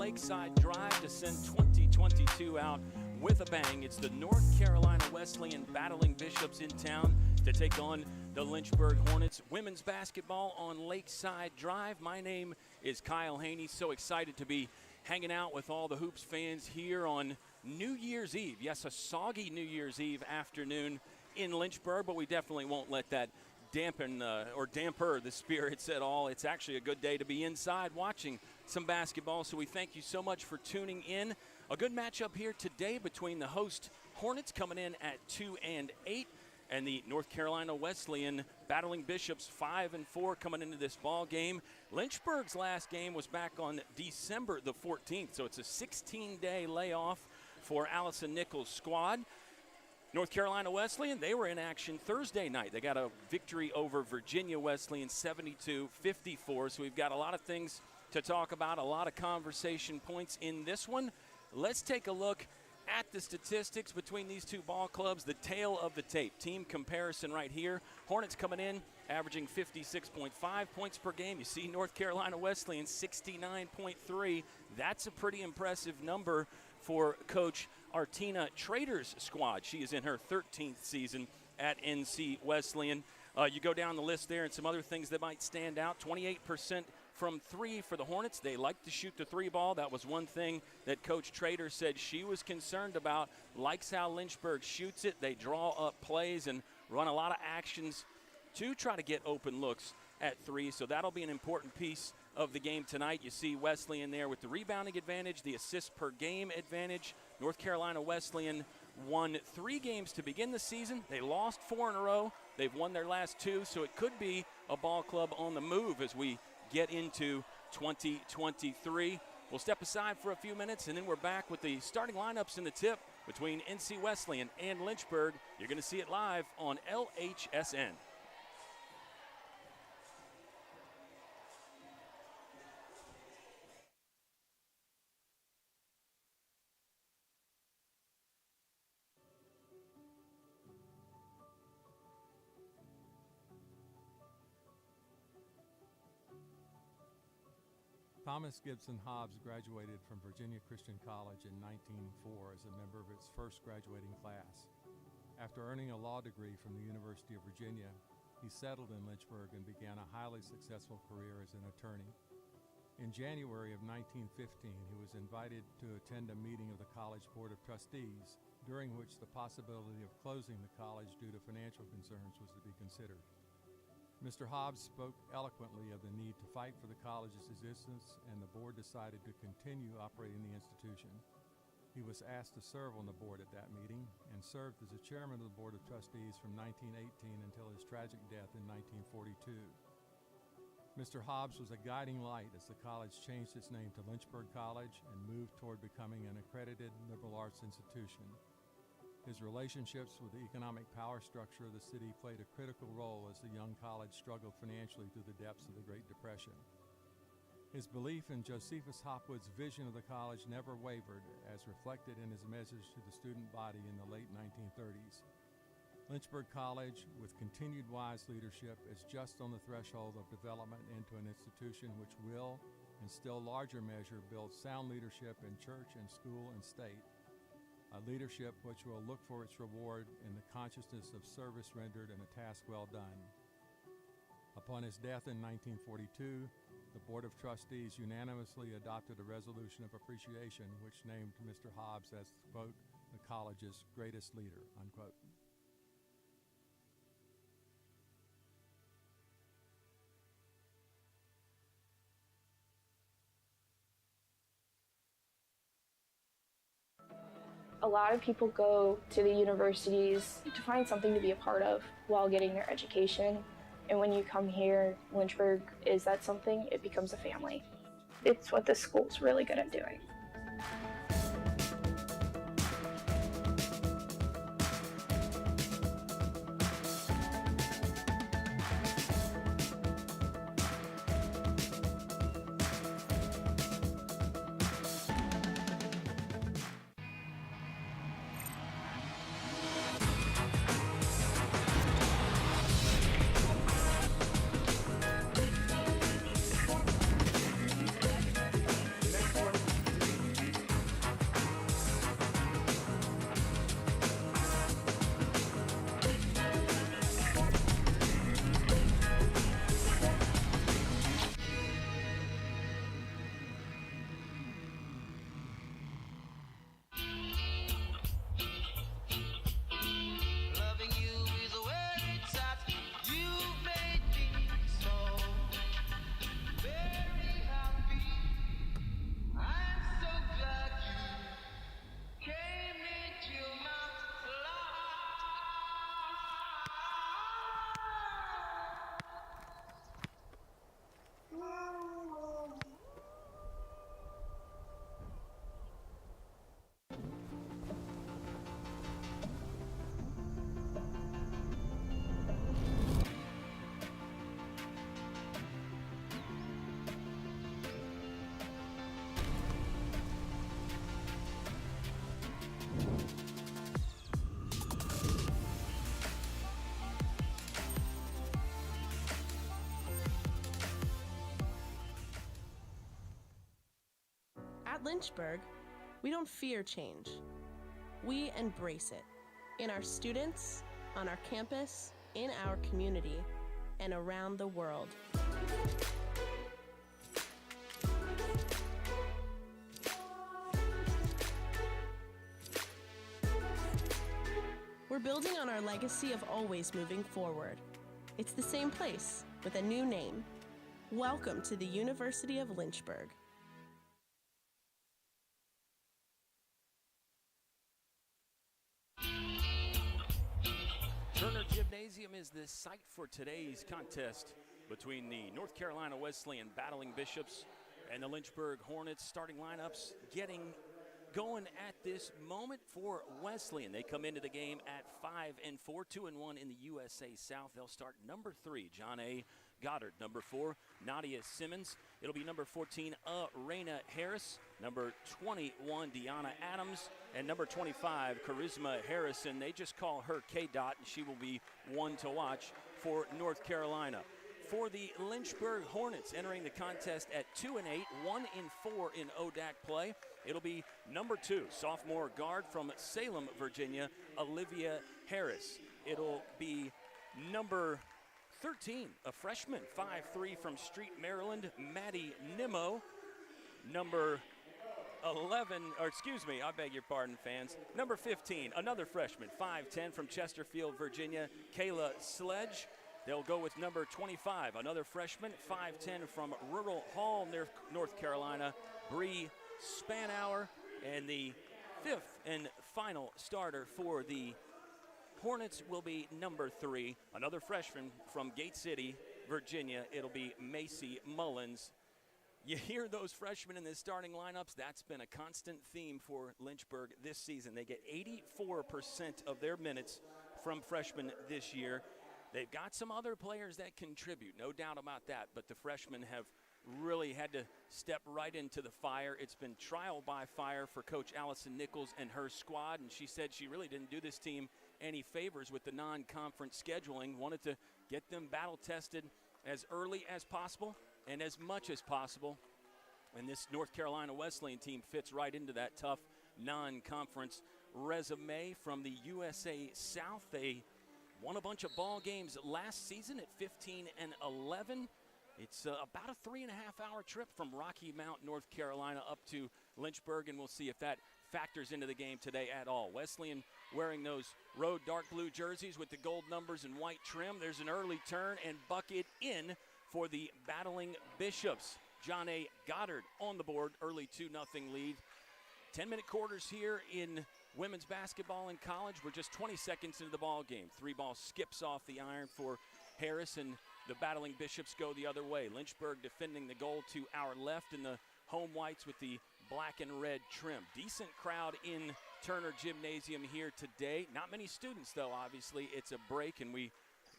Lakeside Drive to send 2022 out with a bang. It's the North Carolina Wesleyan battling Bishops in town to take on the Lynchburg Hornets. Women's basketball on Lakeside Drive. My name is Kyle Haney. So excited to be hanging out with all the Hoops fans here on New Year's Eve. Yes, a soggy New Year's Eve afternoon in Lynchburg, but we definitely won't let that dampen or damper the spirits at all. It's actually a good day to be inside watching some basketball, so we thank you so much for tuning in. A good matchup here today between the host Hornets coming in at 2-8 and the North Carolina Wesleyan battling Bishops 5-4 coming into this ball game. Lynchburg's last game was back on December the 14th, so it's a 16-day layoff for Allison Nichols' squad. North Carolina Wesleyan, they were in action Thursday night. They got a victory over Virginia Wesleyan 72-54. So we've got a lot of things to talk about, a lot of conversation points in this one. Let's take a look at the statistics between these two ball clubs, the tail of the tape. Team comparison right here. Hornets coming in, averaging 56.5 points per game. You see North Carolina Wesleyan 69.3. That's a pretty impressive number for Coach Artina Trader's squad. She is in her 13th season at NC Wesleyan. You go down the list there and some other things that might stand out. 28% from three for the Hornets. They like to shoot the three ball. That was one thing that Coach Trader said she was concerned about. Likes how Lynchburg shoots it. They draw up plays and run a lot of actions to try to get open looks at three. So that'll be an important piece of the game tonight. You see Wesleyan there with the rebounding advantage, the assist per game advantage. North Carolina Wesleyan won 3 games to begin the season. They lost 4 in a row. They've won their last 2, so it could be a ball club on the move as we get into 2023. We'll step aside for a few minutes, and then we're back with the starting lineups in the tip between NC Wesleyan and Lynchburg. You're going to see it live on LHSN. Thomas Gibson Hobbs graduated from Virginia Christian College in 1904 as a member of its first graduating class. After earning a law degree from the University of Virginia, he settled in Lynchburg and began a highly successful career as an attorney. In January of 1915, he was invited to attend a meeting of the College Board of Trustees, during which the possibility of closing the college due to financial concerns was to be considered. Mr. Hobbs spoke eloquently of the need to fight for the college's existence, and the board decided to continue operating the institution. He was asked to serve on the board at that meeting and served as the chairman of the Board of Trustees from 1918 until his tragic death in 1942. Mr. Hobbs was a guiding light as the college changed its name to Lynchburg College and moved toward becoming an accredited liberal arts institution. His relationships with the economic power structure of the city played a critical role as the young college struggled financially through the depths of the Great Depression. His belief in Josephus Hopwood's vision of the college never wavered, as reflected in his message to the student body in the late 1930s. Lynchburg College, with continued wise leadership, is just on the threshold of development into an institution which will, in still larger measure, build sound leadership in church and school and state. A leadership which will look for its reward in the consciousness of service rendered and a task well done. Upon his death in 1942, the Board of Trustees unanimously adopted a resolution of appreciation which named Mr. Hobbs as, quote, the college's greatest leader, unquote. A lot of people go to the universities to find something to be a part of while getting their education. And when you come here, Lynchburg is that something, it becomes a family. It's what the school's really good at doing. At Lynchburg, we don't fear change. We embrace it in our students, on our campus, in our community, and around the world. We're building on our legacy of always moving forward. It's the same place with a new name. Welcome to the University of Lynchburg. Turner Gymnasium is the site for today's contest between the North Carolina Wesleyan Battling Bishops and the Lynchburg Hornets. Starting lineups getting going at this moment for Wesleyan. They come into the game at 5-4, 2-1 in the USA South. They'll start number 3, John A. Goddard. Number 4, Nadia Simmons. It'll be number 14, Raina Harris. Number 21, Deanna Adams. And number 25, Charisma Harrison. They just call her K-Dot, and she will be one to watch for North Carolina. For the Lynchburg Hornets, entering the contest at 2-8, 1-4 in ODAC play. It'll be number 2, sophomore guard from Salem, Virginia, Olivia Harris. It'll be number 13, a freshman, 5'3" from Street, Maryland, Maddie Nimmo. Number 11, or excuse me, I beg your pardon, fans. Number 15, another freshman, 5'10" from Chesterfield, Virginia, Kayla Sledge. They'll go with number 25, another freshman, 5'10" from Rural Hall, North Carolina, Bree Spanauer. And the 5th and final starter for the Hornets will be number 3, another freshman from Gate City, Virginia. It'll be Macy Mullins. You hear those freshmen in the starting lineups. That's been a constant theme for Lynchburg this season. They get 84% of their minutes from freshmen this year. They've got some other players that contribute, no doubt about that, but the freshmen have really had to step right into the fire. It's been trial by fire for Coach Allison Nichols and her squad, and she said she really didn't do this team any favors with the non-conference scheduling. Wanted to get them battle-tested as early as possible and as much as possible. And this North Carolina Wesleyan team fits right into that tough non-conference resume from the USA South. They won a bunch of ball games last season at 15-11. It's about a 3.5-hour trip from Rocky Mount, North Carolina, up to Lynchburg, and we'll see if that factors into the game today at all. Wesleyan wearing those road dark blue jerseys with the gold numbers and white trim. There's an early turn and bucket in for the Battling Bishops. John A. Goddard on the board, early 2-0 lead. 10-minute quarters here in women's basketball in college. We're just 20 seconds into the ball game. 3-ball skips off the iron for Harris, and the Battling Bishops go the other way. Lynchburg defending the goal to our left in the home whites with the black and red trim. Decent crowd in Turner Gymnasium here today. Not many students, though, obviously. It's a break, and we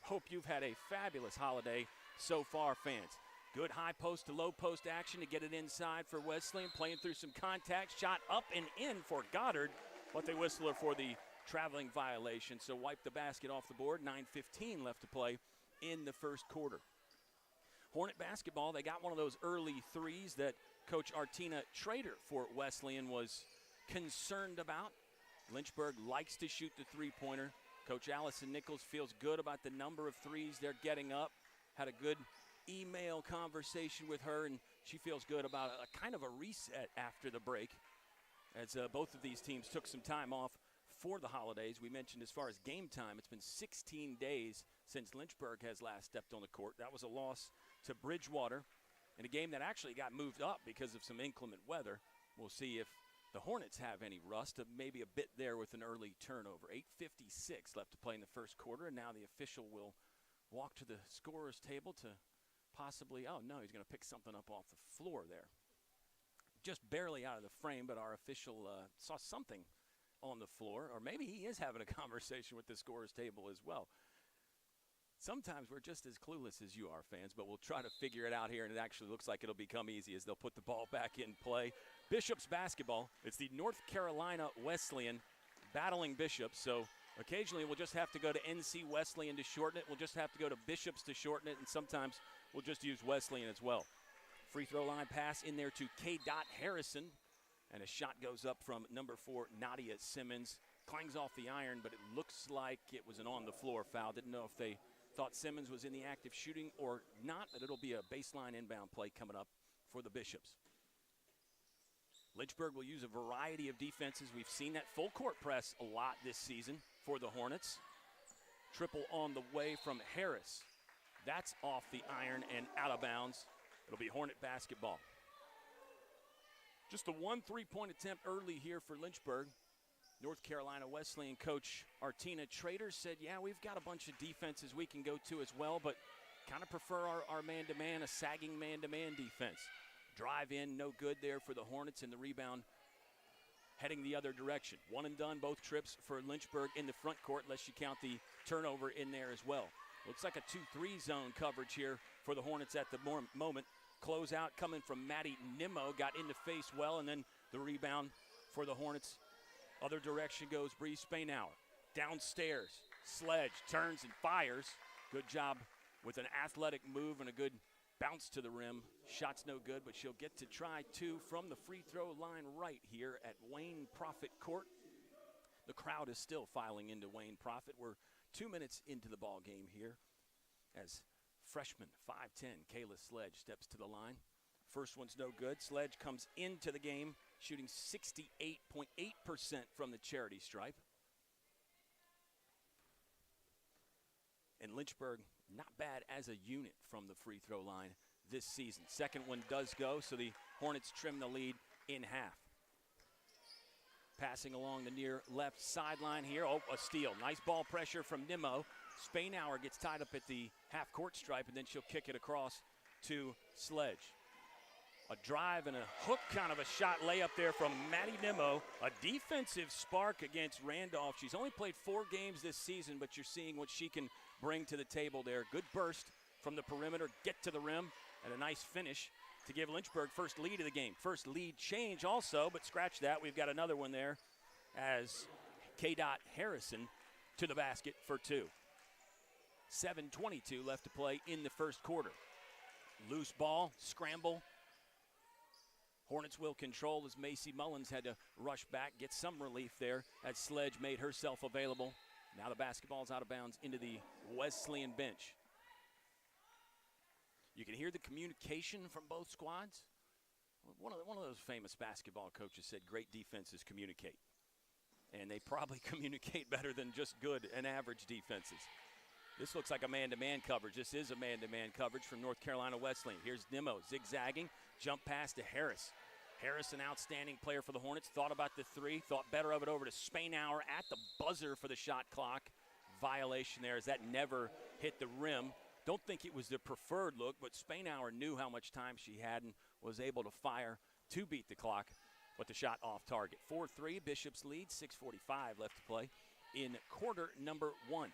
hope you've had a fabulous holiday so far, fans. Good high post to low post action to get it inside for Wesleyan. Playing through some contact. Shot up and in for Goddard, but they whistle for the traveling violation. So wipe the basket off the board. 9:15 left to play in the first quarter. Hornet basketball, they got one of those early threes that Coach Artina Trader for Wesleyan was concerned about. Lynchburg likes to shoot the three-pointer. Coach Allison Nichols feels good about the number of threes they're getting up. Had a good email conversation with her, and she feels good about a kind of a reset after the break, as both of these teams took some time off for the holidays. We mentioned as far as game time, it's been 16 days since Lynchburg has last stepped on the court. That was a loss to Bridgewater in a game that actually got moved up because of some inclement weather. We'll see if the Hornets have any rust, maybe a bit there with an early turnover. 8:56 left to play in the first quarter, and now the official will walk to the scorer's table to possibly, oh no, he's going to pick something up off the floor there. Just barely out of the frame, but our official saw something on the floor, or maybe he is having a conversation with the scorer's table as well. Sometimes we're just as clueless as you are, fans, but we'll try to figure it out here, and it actually looks like it'll become easy as they'll put the ball back in play. Bishops basketball, it's the North Carolina Wesleyan Battling Bishops, so occasionally we'll just have to go to NC Wesleyan to shorten it. We'll just have to go to Bishops to shorten it, and sometimes we'll just use Wesleyan as well. Free throw line pass in there to K. Harrison. And a shot goes up from number 4, Nadia Simmons. Clangs off the iron, but it looks like it was an on-the-floor foul. Didn't know if they thought Simmons was in the act of shooting or not, but it'll be a baseline inbound play coming up for the Bishops. Lynchburg will use a variety of defenses. We've seen that full court press a lot this season for the Hornets. Triple on the way from Harris. That's off the iron and out of bounds. It'll be Hornet basketball. Just a 1 3-point attempt early here for Lynchburg. North Carolina Wesleyan coach Artina Trader said, yeah, we've got a bunch of defenses we can go to as well, but kind of prefer our man-to-man, a sagging man-to-man defense. Drive in, no good there for the Hornets, and the rebound heading the other direction. One and done both trips for Lynchburg in the front court, unless you count the turnover in there as well. Looks like a 2-3 zone coverage here for the Hornets at the moment. Closeout coming from Maddie Nimmo, got in the face well, and then the rebound for the Hornets. Other direction goes Bree Spainauer. Downstairs, Sledge turns and fires. Good job with an athletic move and a good bounce to the rim. Shot's no good, but she'll get to try 2 from the free throw line right here at Wayne Prophet Court. The crowd is still filing into Wayne Prophet. We're 2 minutes into the ball game here as freshman 5'10" Kayla Sledge steps to the line. First one's no good. Sledge comes into the game shooting 68.8% from the charity stripe. And Lynchburg not bad as a unit from the free throw line this season. Second one does go, so the Hornets trim the lead in half. Passing along the near left sideline here. Oh, a steal. Nice ball pressure from Nimmo. Spainauer gets tied up at the half-court stripe, and then she'll kick it across to Sledge. A drive and a hook kind of a shot layup there from Maddie Nimmo. A defensive spark against Randolph. She's only played 4 games this season, but you're seeing what she can bring to the table there. Good burst from the perimeter, get to the rim, and a nice finish to give Lynchburg first lead of the game. First lead change also, but scratch that. We've got another one there as K-Dot Harrison to the basket for 2. 7:22 left to play in the first quarter. Loose ball, scramble. Hornets will control as Macy Mullins had to rush back, get some relief there as Sledge made herself available. Now the basketball's out of bounds into the Wesleyan bench. You can hear the communication from both squads. One of those famous basketball coaches said great defenses communicate. And they probably communicate better than just good and average defenses. This looks like a man-to-man coverage. This is a man-to-man coverage from North Carolina Wesleyan. Here's Nimmo zigzagging, jump pass to Harris. Harris, an outstanding player for the Hornets, thought about the 3, thought better of it over to Spainauer at the buzzer for the shot clock. Violation there as that never hit the rim. Don't think it was the preferred look, but Spainauer knew how much time she had and was able to fire to beat the clock, but the shot off target. 4-3, Bishops lead, 6:45 left to play in quarter number 1.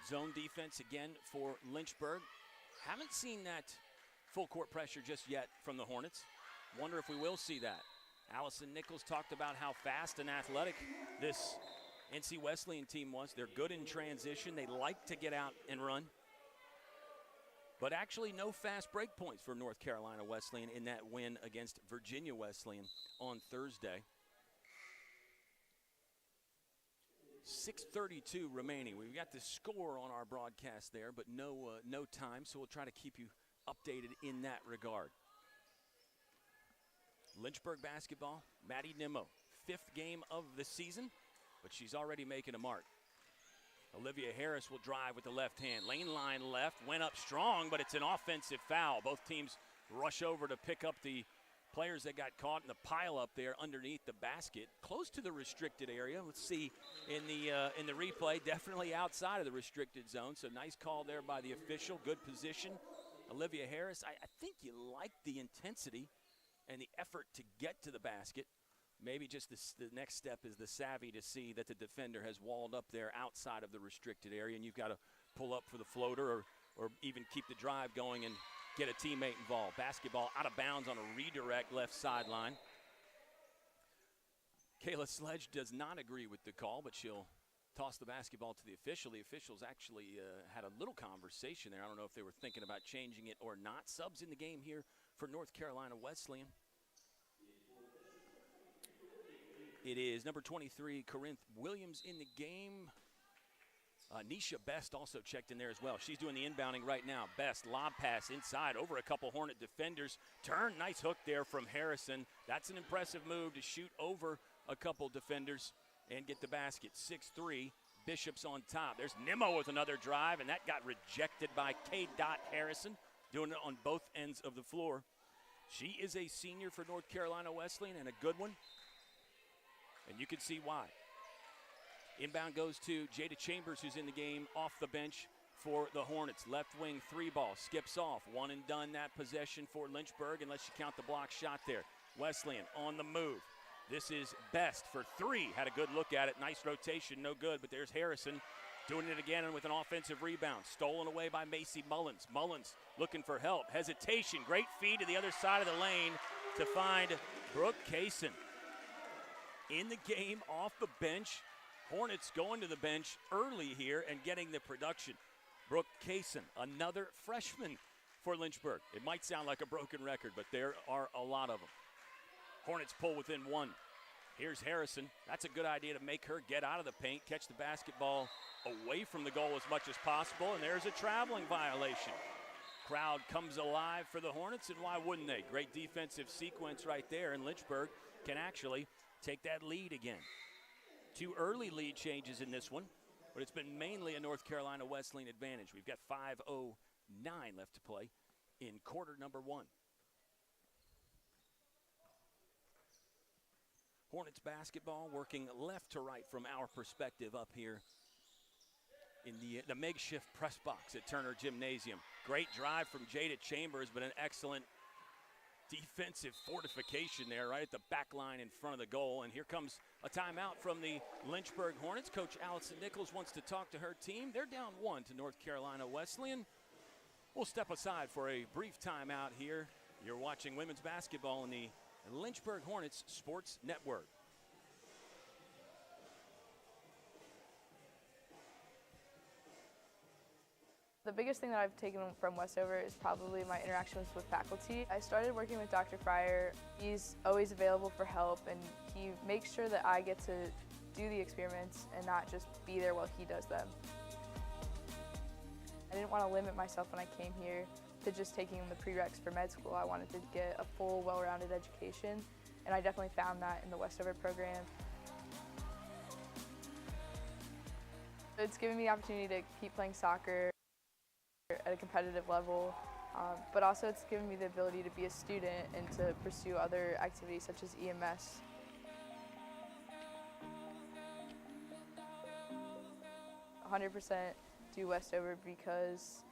Zone defense again for Lynchburg. Haven't seen that full court pressure just yet from the Hornets. Wonder if we will see that. Allison Nichols talked about how fast and athletic this NC Wesleyan team was. They're good in transition. They like to get out and run. But actually no fast break points for North Carolina Wesleyan in that win against Virginia Wesleyan on Thursday. 6:32 remaining. We've got the score on our broadcast there, but no time, so we'll try to keep you updated in that regard. Lynchburg basketball, Maddie Nimmo, 5th game of the season, but she's already making a mark. Olivia Harris will drive with the left hand. Lane line left, went up strong, but it's an offensive foul. Both teams rush over to pick up the players that got caught in the pile up there underneath the basket, close to the restricted area. Let's see in the replay, definitely outside of the restricted zone. So nice call there by the official. Good position. Olivia Harris, I think you like the intensity and the effort to get to the basket. Maybe just the next step is the savvy to see that the defender has walled up there outside of the restricted area, and you've got to pull up for the floater or even keep the drive going and get a teammate involved. Basketball out of bounds on a redirect left sideline. Kayla Sledge does not agree with the call, but she'll toss the basketball to the official. The officials actually had a little conversation there. I don't know if they were thinking about changing it or not. Subs in the game here for North Carolina Wesleyan. It is number 23, Corinth Williams in the game. Nisha Best also checked in there as well. She's doing the inbounding right now. Best, lob pass inside over a couple Hornet defenders. Turn, nice hook there from Harrison. That's an impressive move to shoot over a couple defenders and get the basket. 6-3, Bishop's on top. There's Nimmo with another drive, and that got rejected by K. Harrison, doing it on both ends of the floor. She is a senior for North Carolina Wesleyan, and a good one. And you can see why. Inbound goes to Jada Chambers, who's in the game off the bench for the Hornets. Left wing 3-ball, skips off. One and done that possession for Lynchburg, unless you count the block shot there. Wesleyan on the move. This is Best for 3. Had a good look at it. Nice rotation, no good. But there's Harrison doing it again with an offensive rebound. Stolen away by Macy Mullins. Mullins looking for help. Hesitation. Great feed to the other side of the lane to find Brooke Kaysen. In the game, off the bench. Hornets going to the bench early here and getting the production. Brooke Kaysen, another freshman for Lynchburg. It might sound like a broken record, but there are a lot of them. Hornets pull within 1. Here's Harrison. That's a good idea to make her get out of the paint, catch the basketball away from the goal as much as possible, and there's a traveling violation. Crowd comes alive for the Hornets, and why wouldn't they? Great defensive sequence right there, and Lynchburg can actually take that lead again. 2 early lead changes in this one, but it's been mainly a North Carolina Wesleyan advantage. We've got 5:09 left to play in quarter number 1. Hornets basketball working left to right from our perspective up here in the makeshift press box at Turner Gymnasium. Great drive from Jada Chambers, but an excellent defensive fortification there right at the back line in front of the goal. And here comes a timeout from the Lynchburg Hornets. Coach Allison Nichols wants to talk to her team. They're down 1 to North Carolina Wesleyan. We'll step aside for a brief timeout here. You're watching women's basketball in the Lynchburg Hornets Sports Network. The biggest thing that I've taken from Westover is probably my interactions with faculty. I started working with Dr. Fryer. He's always available for help, and he makes sure that I get to do the experiments and not just be there while he does them. I didn't want to limit myself when I came here to just taking the prereqs for med school. I wanted to get a full, well-rounded education, and I definitely found that in the Westover program. It's given me the opportunity to keep playing soccer at a competitive level, but also it's given me the ability to be a student and to pursue other activities such as EMS. "100% do Westover because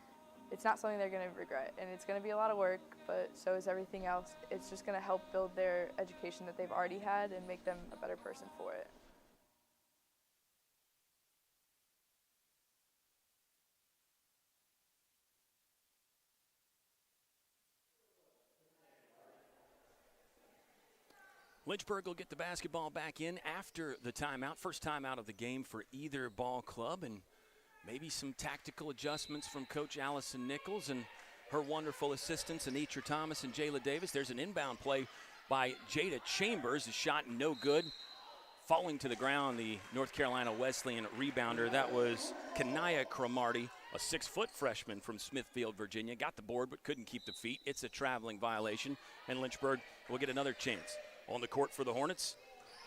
it's not something they're going to regret, and it's going to be a lot of work, but so is everything else. It's just going to help build their education that they've already had and make them a better person for it." Lynchburg will get the basketball back in after the timeout. First timeout of the game for either ball club, and maybe some tactical adjustments from Coach Allison Nichols and her wonderful assistants, Anitra Thomas and Jayla Davis. There's an inbound play by Jada Chambers. A shot no good. Falling to the ground, the North Carolina Wesleyan rebounder. That was Kanaya Cromartie, a 6-foot freshman from Smithfield, Virginia. Got the board but couldn't keep the feet. It's a traveling violation, and Lynchburg will get another chance. On the court for the Hornets,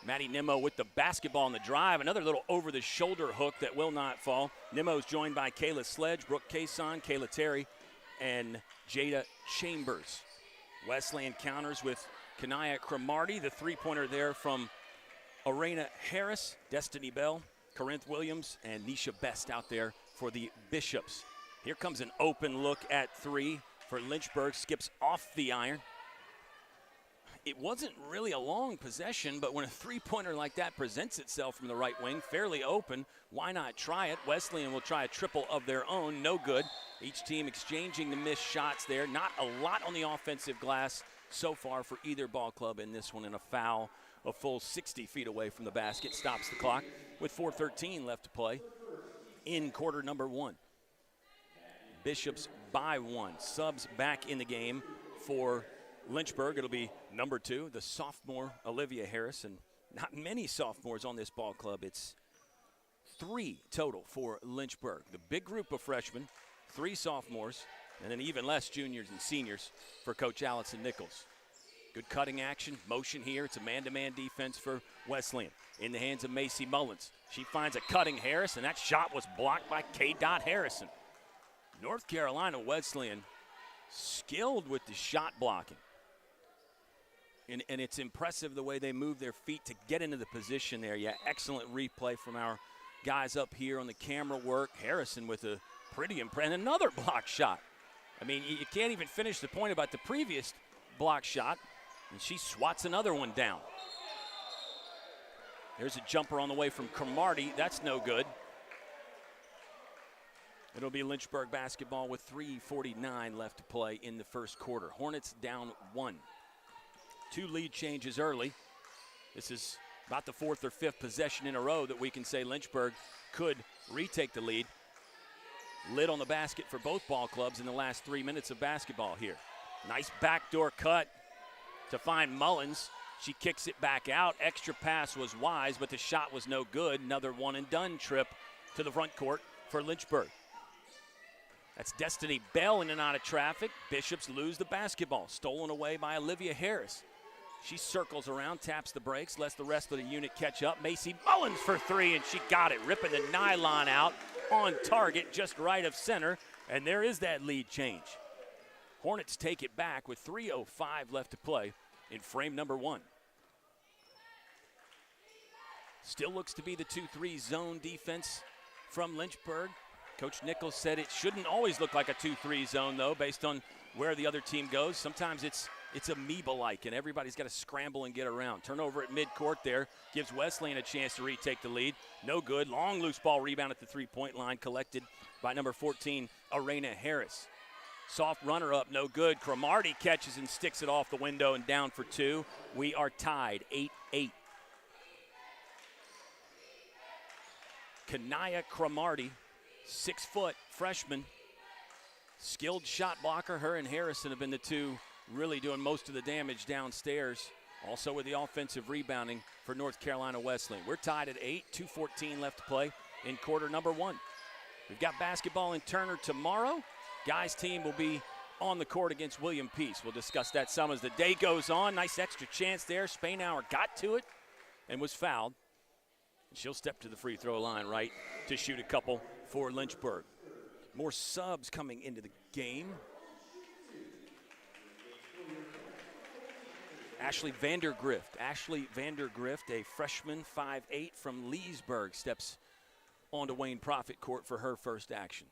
Maddie Nimmo with the basketball on the drive. Another little over-the-shoulder hook that will not fall. Nimmo's joined by Kayla Sledge, Brooke Kaysen, Kayla Terry, and Jada Chambers. Wesleyan counters with Kanaya Cromartie. The three-pointer there from Arena Harris, Destiny Bell, Corinth Williams, and Nisha Best out there for the Bishops. Here comes an open look at 3 for Lynchburg. Skips off the iron. It wasn't really a long possession, but when a three-pointer like that presents itself from the right wing, fairly open, why not try it? Wesleyan will try a triple of their own, no good. Each team exchanging the missed shots there. Not a lot on the offensive glass so far for either ball club in this one, and a foul a full 60 feet away from the basket. Stops the clock with 4:13 left to play in quarter number 1. Bishops by 1. Subs back in the game for Lynchburg, it'll be number 2, the sophomore Olivia Harris, and not many sophomores on this ball club. It's 3 total for Lynchburg. The big group of freshmen, 3 sophomores, and then even less juniors and seniors for Coach Allison Nichols. Good cutting action, motion here. It's a man-to-man defense for Wesleyan. In the hands of Macy Mullins. She finds a cutting Harris, and that shot was blocked by K. Harrison. North Carolina Wesleyan skilled with the shot blocking. And it's impressive the way they move their feet to get into the position there. Yeah, excellent replay from our guys up here on the camera work. Harrison with a pretty impressive, and another block shot. I mean, you can't even finish the point about the previous block shot, and she swats another one down. There's a jumper on the way from Cromartie. That's no good. It'll be Lynchburg basketball with 3:49 left to play in the first quarter. Hornets down 1. 2 lead changes early. This is about the 4th or 5th possession in a row that we can say Lynchburg could retake the lead. Lid on the basket for both ball clubs in the last 3 minutes of basketball here. Nice backdoor cut to find Mullins. She kicks it back out. Extra pass was wise, but the shot was no good. Another one-and-done trip to the front court for Lynchburg. That's Destiny Bell in and out of traffic. Bishops lose the basketball. Stolen away by Olivia Harris. She circles around, taps the brakes, lets the rest of the unit catch up. Macy Mullins for 3, and she got it. Ripping the nylon out on target, just right of center. And there is that lead change. Hornets take it back with 3:05 left to play in frame number 1. Still looks to be the 2-3 zone defense from Lynchburg. Coach Nichols said it shouldn't always look like a 2-3 zone, though, based on where the other team goes. Sometimes it's amoeba-like, and everybody's got to scramble and get around. Turnover at midcourt there gives Wesleyan a chance to retake the lead. No good. Long loose ball rebound at the three-point line collected by number 14, Arena Harris. Soft runner-up, no good. Cromartie catches and sticks it off the window and down for 2. We are tied 8-8. Kanaya Cromartie, 6-foot freshman, skilled shot blocker. Her and Harrison have been the 2 really doing most of the damage downstairs. Also with the offensive rebounding for North Carolina Wesleyan. We're tied at 8, 2:14 left to play in quarter number 1. We've got basketball in Turner tomorrow. Guys' team will be on the court against William Peace. We'll discuss that some as the day goes on. Nice extra chance there. Spainhour got to it and was fouled. She'll step to the free throw line right to shoot a couple for Lynchburg. More subs coming into the game. Ashley Vandergrift, a freshman, 5'8", from Leesburg, steps onto Wayne Prophet court for her first action.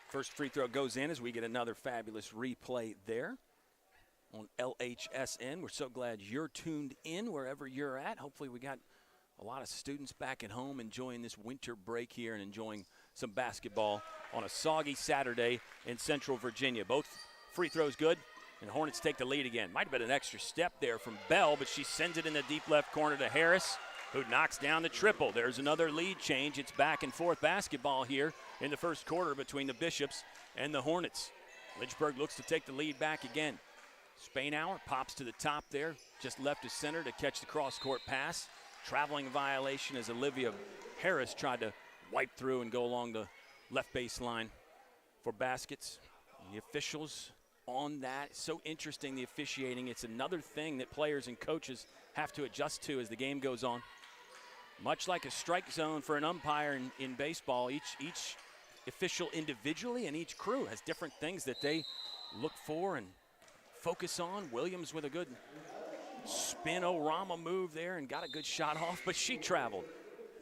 First free throw goes in as we get another fabulous replay there on LHSN. We're so glad you're tuned in wherever you're at. Hopefully we got a lot of students back at home enjoying this winter break here and enjoying some basketball on a soggy Saturday in Central Virginia. Both free throws good, and Hornets take the lead again. Might have been an extra step there from Bell, but she sends it in the deep left corner to Harris, who knocks down the triple. There's another lead change. It's back and forth basketball here in the first quarter between the Bishops and the Hornets. Lynchburg looks to take the lead back again. Spainhour pops to the top there, just left of center to catch the cross-court pass. Traveling violation as Olivia Harris tried to wipe through and go along the left baseline for baskets. The officials on that. It's so interesting, the officiating. It's another thing that players and coaches have to adjust to as the game goes on. Much like a strike zone for an umpire in baseball, each official individually and each crew has different things that they look for and focus on. Williams with a good spin-o-rama move there and got a good shot off, but she traveled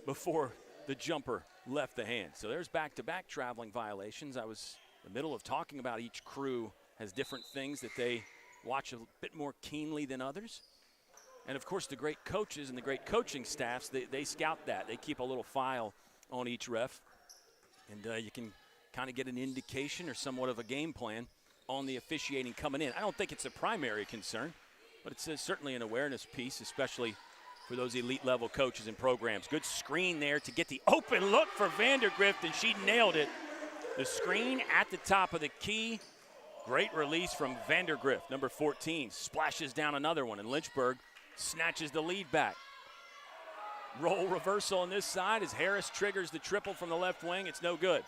before the jumper left the hand. So there's back-to-back traveling violations. I was in the middle of talking about each crew has different things that they watch a bit more keenly than others. And, of course, the great coaches and the great coaching staffs, they scout that. They keep a little file on each ref, and you can kind of get an indication or somewhat of a game plan on the officiating coming in. I don't think it's a primary concern, but it's certainly an awareness piece, especially for those elite-level coaches and programs. Good screen there to get the open look for Vandergrift, and she nailed it. The screen at the top of the key, Great release from Vandergrift, number 14. Splashes down another one, and Lynchburg snatches the lead back. Roll reversal on this side as Harris triggers the triple from the left wing. It's no good.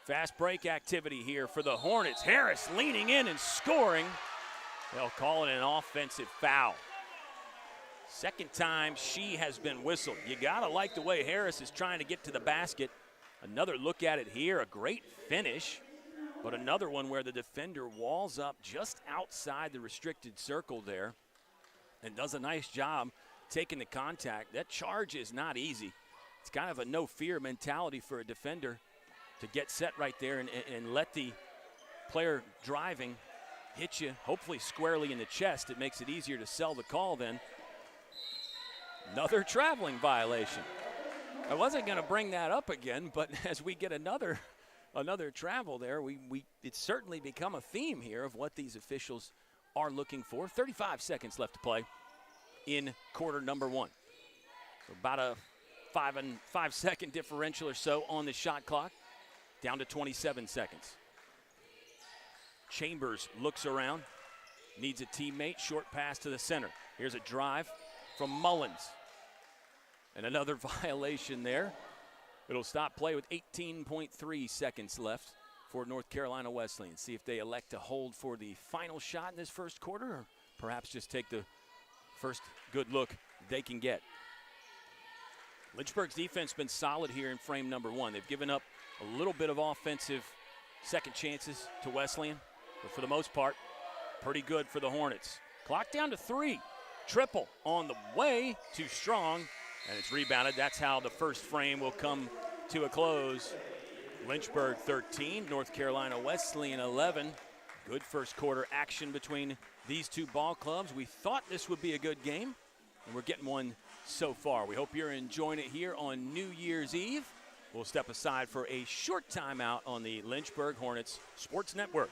Fast break activity here for the Hornets. Harris leaning in and scoring. They'll call it an offensive foul. Second time she has been whistled. You gotta like the way Harris is trying to get to the basket. Another look at it here, a great finish, but another one where the defender walls up just outside the restricted circle there and does a nice job taking the contact. That charge is not easy. It's kind of a no fear mentality for a defender to get set right there and let the player driving hit you, hopefully squarely in the chest. It makes it easier to sell the call then. Another traveling violation. I wasn't going to bring that up again, but as we get another travel there, it's certainly become a theme here of what these officials are looking for. 35 seconds left to play in quarter number one. So about a 5 second differential or so on the shot clock, down to 27 seconds. Chambers looks around, needs a teammate, short pass to the center. Here's a drive from Mullins. And another violation there. It'll stop play with 18.3 seconds left for North Carolina Wesleyan. See if they elect to hold for the final shot in this first quarter, or perhaps just take the first good look they can get. Lynchburg's defense been solid here in frame number one. They've given up a little bit of offensive second chances to Wesleyan, but for the most part, pretty good for the Hornets. Clock down to 3. Triple on the way, too strong, and it's rebounded. That's how the first frame will come to a close. Lynchburg 13, North Carolina Wesleyan 11. Good first quarter action between these two ball clubs. We thought this would be a good game, and we're getting one so far. We hope you're enjoying it here on New Year's Eve. We'll step aside for a short timeout on the Lynchburg Hornets Sports Network.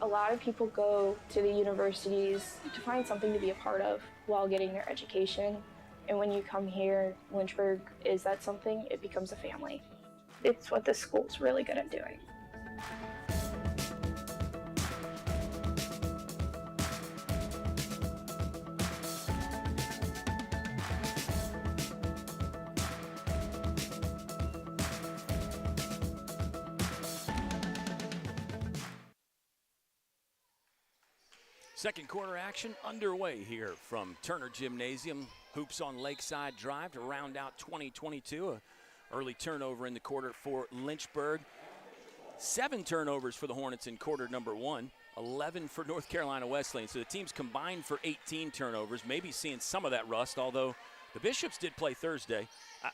A lot of people go to the universities to find something to be a part of while getting their education. And when you come here, Lynchburg is that something. It becomes a family. It's what this school's really good at doing. Second quarter action underway here from Turner Gymnasium. Hoops on Lakeside Drive to round out 2022. An early turnover in the quarter for Lynchburg. 7 turnovers for the Hornets in quarter number one. 11 for North Carolina Wesleyan. So the teams combined for 18 turnovers. Maybe seeing some of that rust, although the Bishops did play Thursday.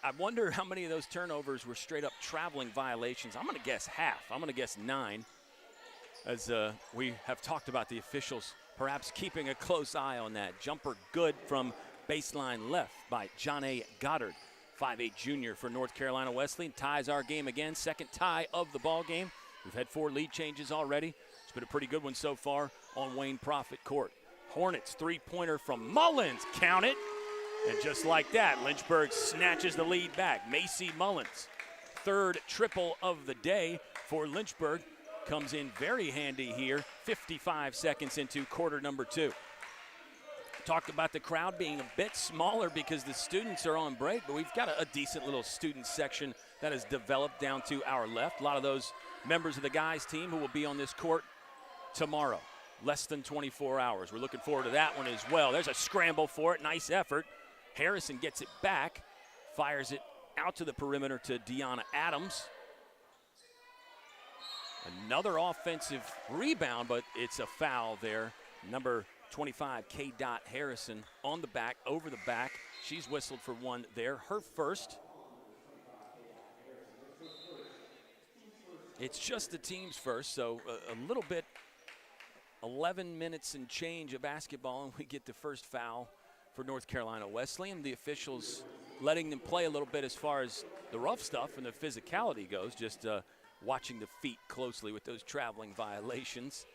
I wonder how many of those turnovers were straight up traveling violations. I'm going to guess half. I'm going to guess 9. As we have talked about the officials perhaps keeping a close eye on that. Jumper good from baseline left by John A. Goddard, 5'8" junior for North Carolina Wesleyan. Ties our game again, second tie of the ball game. We've had 4 lead changes already. It's been a pretty good one so far on Wayne Prophet Court. Hornets three-pointer from Mullins, count it. And just like that, Lynchburg snatches the lead back. Macy Mullins, third triple of the day for Lynchburg. Comes in very handy here, 55 seconds into quarter number 2. Talked about the crowd being a bit smaller because the students are on break, but we've got a decent little student section that has developed down to our left. A lot of those members of the guys team who will be on this court tomorrow, less than 24 hours. We're looking forward to that one as well. There's a scramble for it, nice effort. Harrison gets it back, fires it out to the perimeter to Deanna Adams. Another offensive rebound, but it's a foul there. Number 25, K. Harrison on the back, over the back. She's whistled for one there, her first. It's just the team's first, so a little bit, 11 minutes and change of basketball, and we get the first foul for North Carolina Wesleyan. The officials letting them play a little bit as far as the rough stuff and the physicality goes, just watching the feet closely with those traveling violations.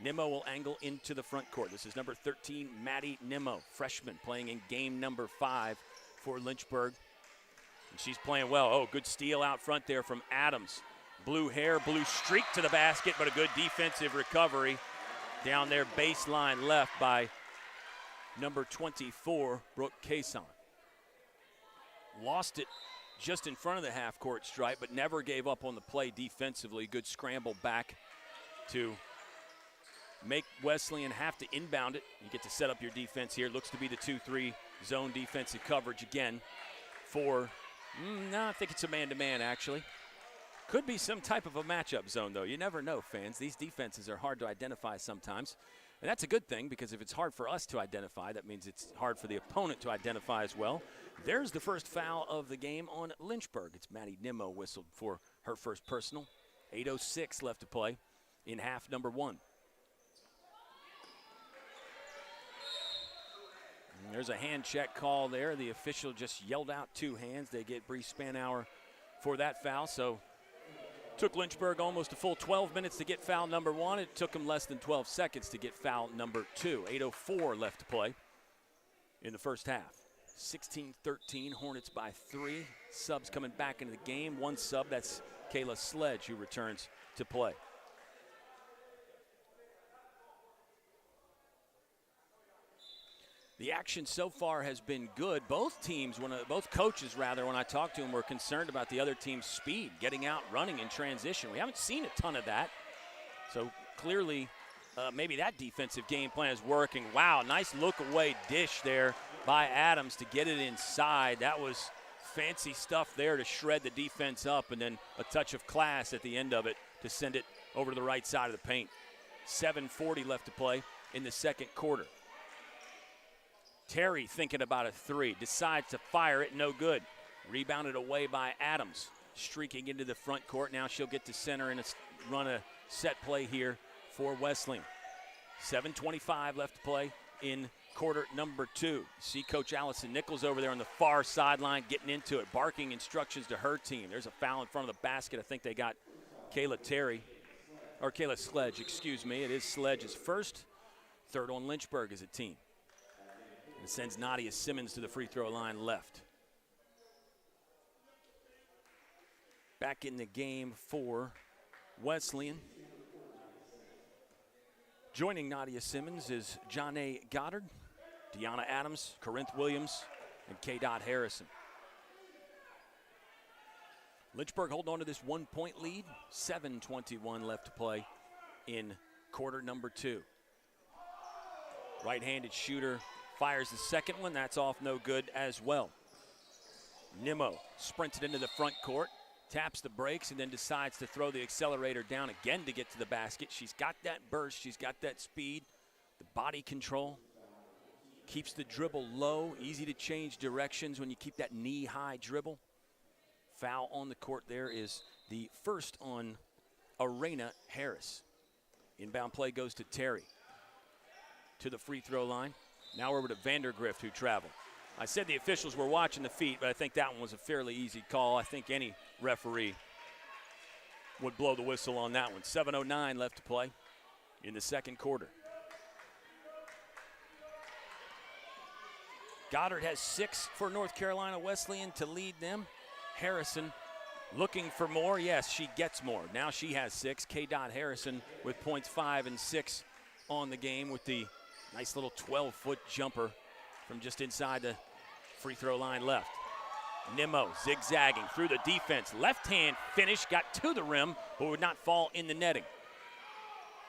Nimmo will angle into the front court. This is number 13, Maddie Nimmo, freshman, playing in game number 5 for Lynchburg. And she's playing well. Oh, good steal out front there from Adams. Blue hair, blue streak to the basket, but a good defensive recovery down there, baseline left by number 24, Brooke Cason. Lost it just in front of the half-court stripe, but never gave up on the play defensively. Good scramble back to make Wesleyan have to inbound it. You get to set up your defense here. Looks to be the 2-3 zone defensive coverage again for, no, I think it's a man-to-man actually. Could be some type of a matchup zone, though. You never know, fans. These defenses are hard to identify sometimes. And that's a good thing, because if it's hard for us to identify, that means it's hard for the opponent to identify as well. There's the first foul of the game on Lynchburg. It's Maddie Nimmo whistled for her first personal. 8:06 left to play in half number 1. And there's a hand check call there. The official just yelled out 2 hands. They get Bree Spanauer for that foul, so took Lynchburg almost a full 12 minutes to get foul number 1. It took them less than 12 seconds to get foul number 2. 8:04 left to play in the first half. 16-13, Hornets by 3. Subs coming back into the game. 1 sub, that's Kayla Sledge, who returns to play. The action so far has been good. Both teams, both coaches rather, when I talked to them, were concerned about the other team's speed, getting out, running in transition. We haven't seen a ton of that. So clearly, maybe that defensive game plan is working. Wow, nice look-away dish there by Adams to get it inside. That was fancy stuff there to shred the defense up, and then a touch of class at the end of it to send it over to the right side of the paint. 7:40 left to play in the second quarter. Terry thinking about a 3, decides to fire it, no good. Rebounded away by Adams, streaking into the front court. Now she'll get to center and run a set play here for Wesleyan. 7:25 left to play in quarter number 2. See Coach Allison Nichols over there on the far sideline getting into it, barking instructions to her team. There's a foul in front of the basket. I think they got Kayla Sledge, excuse me. It is Sledge's first, third on Lynchburg as a team. It sends Nadia Simmons to the free throw line left. Back in the game for Wesleyan. Joining Nadia Simmons is Janae Goddard, Deanna Adams, Corinth Williams, and K. Harrison. Lynchburg holding on to this 1-point lead. 7:21 left to play in quarter number 2. Right-handed shooter fires the second one. That's off no good as well. Nimmo sprinted into the front court, taps the brakes, and then decides to throw the accelerator down again to get to the basket. She's got that burst. She's got that speed, the body control. Keeps the dribble low, easy to change directions when you keep that knee-high dribble. Foul on the court there is the first on Arena Harris. Inbound play goes to Terry. To the free throw line. Now over to Vandergrift, who traveled. I said the officials were watching the feet, but I think that one was a fairly easy call. I think any referee would blow the whistle on that one. 7:09 left to play in the second quarter. Goddard has 6 for North Carolina Wesleyan to lead them. Harrison looking for more. Yes, she gets more. Now she has 6. K. Harrison with points 5 and 6 on the game with the nice little 12-foot jumper from just inside the free throw line left. Nimmo zigzagging through the defense. Left hand finish, got to the rim, but would not fall in the netting.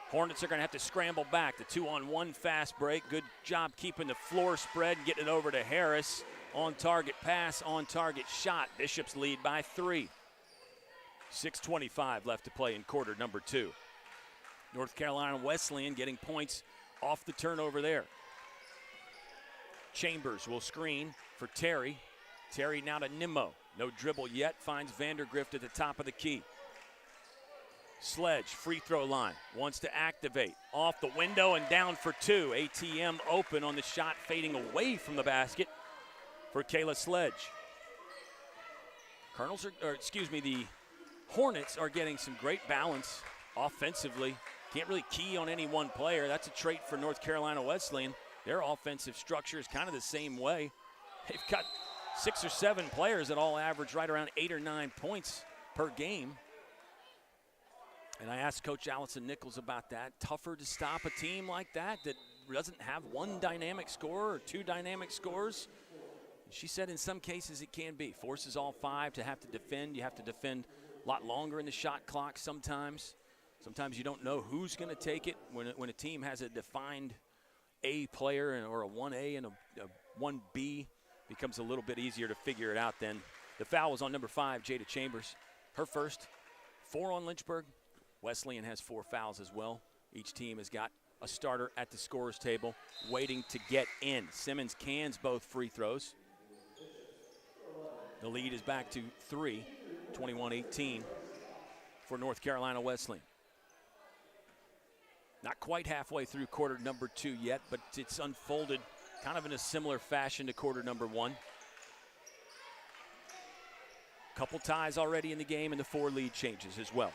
Hornets are going to have to scramble back. The 2-on-1 fast break. Good job keeping the floor spread and getting it over to Harris. On-target pass, on-target shot. Bishops lead by 3. 6:25 left to play in quarter number 2. North Carolina Wesleyan getting points off the turnover there. Chambers will screen for Terry. Terry now to Nimmo. No dribble yet. Finds Vandergrift at the top of the key. Sledge, free throw line. Wants to activate. Off the window and down for two. ATM open on the shot, fading away from the basket for Kayla Sledge. The Hornets are getting some great balance offensively. Can't really key on any one player. That's a trait for North Carolina Wesleyan. Their offensive structure is kind of the same way. They've got 6 or 7 players that all average right around 8 or 9 points per game. And I asked Coach Allison Nichols about that. Tougher to stop a team like that doesn't have one dynamic scorer or 2 dynamic scorers? She said in some cases it can be. Forces all 5 to have to defend. You have to defend a lot longer in the shot clock sometimes. Sometimes you don't know who's going to take it. When a team has a defined A player or a 1A and a 1B, becomes a little bit easier to figure it out then. The foul was on number 5, Jada Chambers. Her first. 4 on Lynchburg. Wesleyan has 4 fouls as well. Each team has got a starter at the scorer's table waiting to get in. Simmons cans both free throws. The lead is back to 3, 21-18 for North Carolina Wesleyan. Not quite halfway through quarter number 2 yet, but it's unfolded kind of in a similar fashion to quarter number 1. Couple ties already in the game, and the 4 lead changes as well.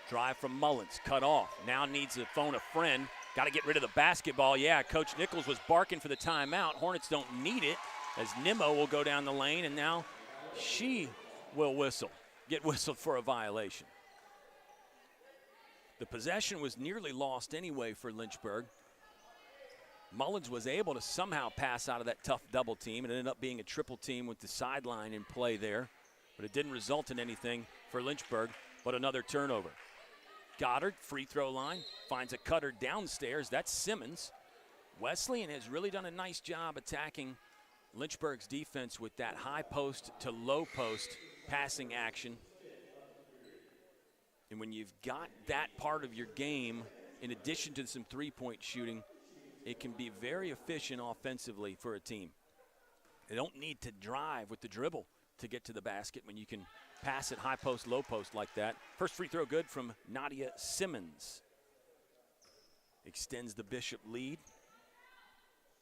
Drive from Mullins, cut off. Now needs to phone a friend. Got to get rid of the basketball. Yeah, Coach Nichols was barking for the timeout. Hornets don't need it, as Nimmo will go down the lane, and now she will get whistled for a violation. The possession was nearly lost anyway for Lynchburg. Mullins was able to somehow pass out of that tough double team. It ended up being a triple team with the sideline in play there, but it didn't result in anything for Lynchburg but another turnover. Goddard, free throw line, finds a cutter downstairs. That's Simmons. Wesleyan has really done a nice job attacking Lynchburg's defense with that high post to low post passing action. And when you've got that part of your game, in addition to some three-point shooting, it can be very efficient offensively for a team. They don't need to drive with the dribble to get to the basket when you can pass it high post, low post like that. First free throw good from Nadia Simmons. Extends the Bishop lead.